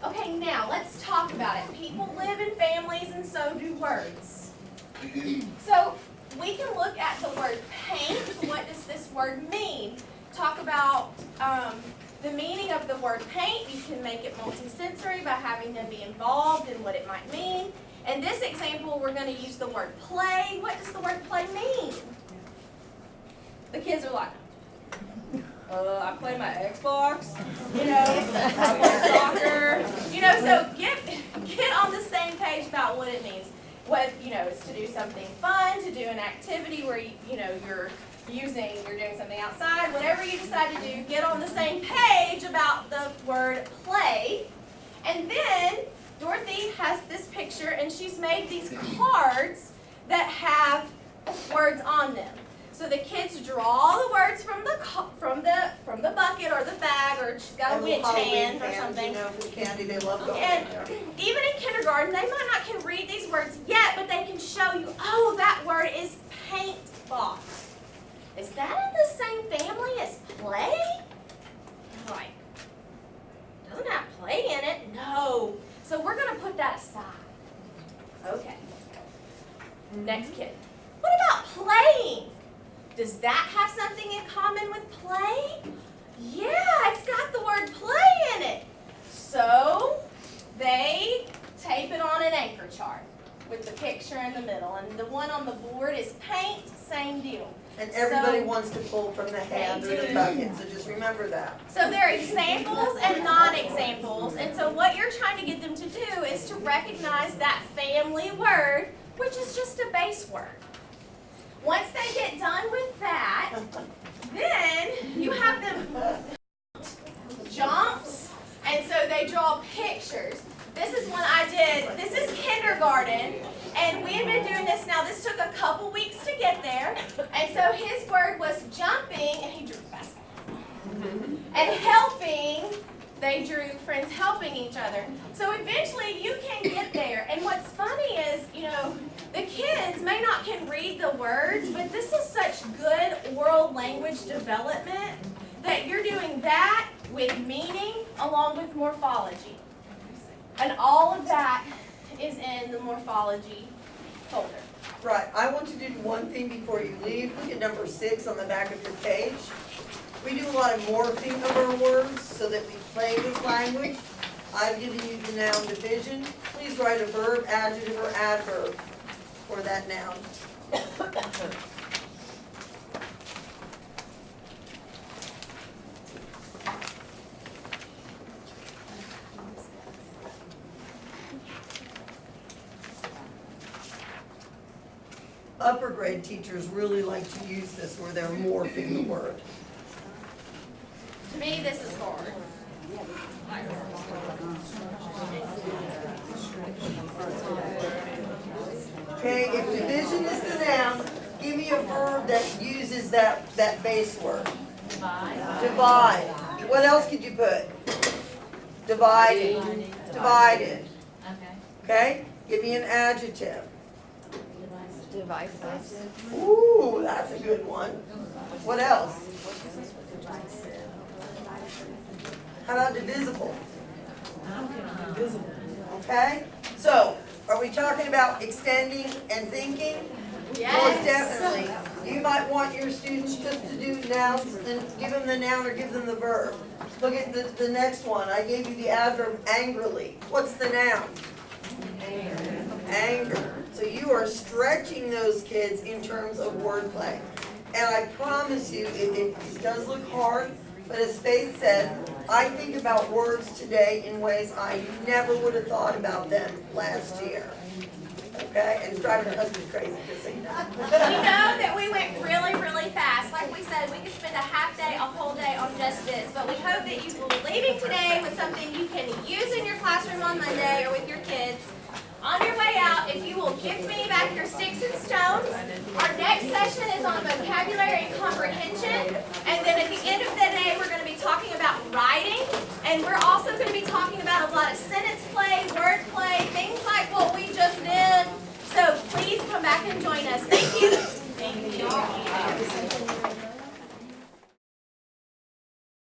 Okay, now let's talk about it. People live in families and so do words. So we can look at the word paint. What does this word mean? Talk about the meaning of the word paint. You can make it multisensory by having them be involved in what it might mean. In this example, we're going to use the word play. What does the word play mean? The kids are like, I play my Xbox, I play soccer, so get on the same page about what it means. What, it's to do something fun, to do an activity where, you're doing something outside, whatever you decide to do, get on the same page about the word play. And then Dorothy has this picture, and she's made these cards that have words on them. So the kids draw the words from the bucket or the bag, or she's got a witch hand or something. For the candy, they love going And there. even in kindergarten, they might not can read these words yet, but they can show you, oh, that word is paint box. Is that in the same family as play? I'm like, doesn't have play in it. No. So we're going to put that aside. Okay. Next kid. What about playing? Does that have something in common with play? Yeah, it's got the word play in it. So they tape it on an anchor chart with the picture in the middle. And the one on the board is paint, same deal. And everybody wants to pull from the hand or the bucket, so just remember that. So there are examples and non-examples. And so what you're trying to get them to do is to recognize that family word, which is just a base word. Once they get done with that, then you have them jumps, and so they draw pictures. This is one I did. This is kindergarten, and we've been doing this now. This took a couple weeks to get there, and so his word was jumping, and he drew basketball. And helping, they drew friends helping each other. So eventually you can get there, and what's funny is, the kids may not can read with meaning along with morphology. And all of that is in the morphology folder. Right, I want you to do one thing before you leave. Look at number 6 on the back of your page. We do a lot of morphing of our words so that we play with language. I've given you the noun division. Please write a verb, adjective, or adverb for that noun. Upper grade teachers really like to use this where they're morphing the word. To me, this is hard. Okay, if division is the noun, give me a verb that uses that base word. Divide. What else could you put? Divided. Divided. Okay, give me an adjective. Divisive. Ooh, that's a good one. What else? How about divisible? Okay, so are we talking about extending and thinking? Most definitely. You might want your students just to do nouns and give them the noun or give them the verb. Look at the next one. I gave you the adverb angrily. What's the noun? Anger. So you are stretching those kids in terms of wordplay. And I promise you, it does look hard, but as Faith said, I think about words today in ways I never would have thought about them last year. Okay? And it's driving her husband crazy to say that. We know that we went really, really fast. Like we said, we could spend a half day, a whole day on just this, but we hope that you will be leaving today with something you can use in your classroom on Monday or with your kids. On your way out, if you will give me back your sticks and stones, our next session is on vocabulary and comprehension. And then at the end of the day, we're going to be talking about writing. And we're also going to be talking about a lot of sentence play, word play, things like what we just did. So please come back and join us. Thank you. Thank you.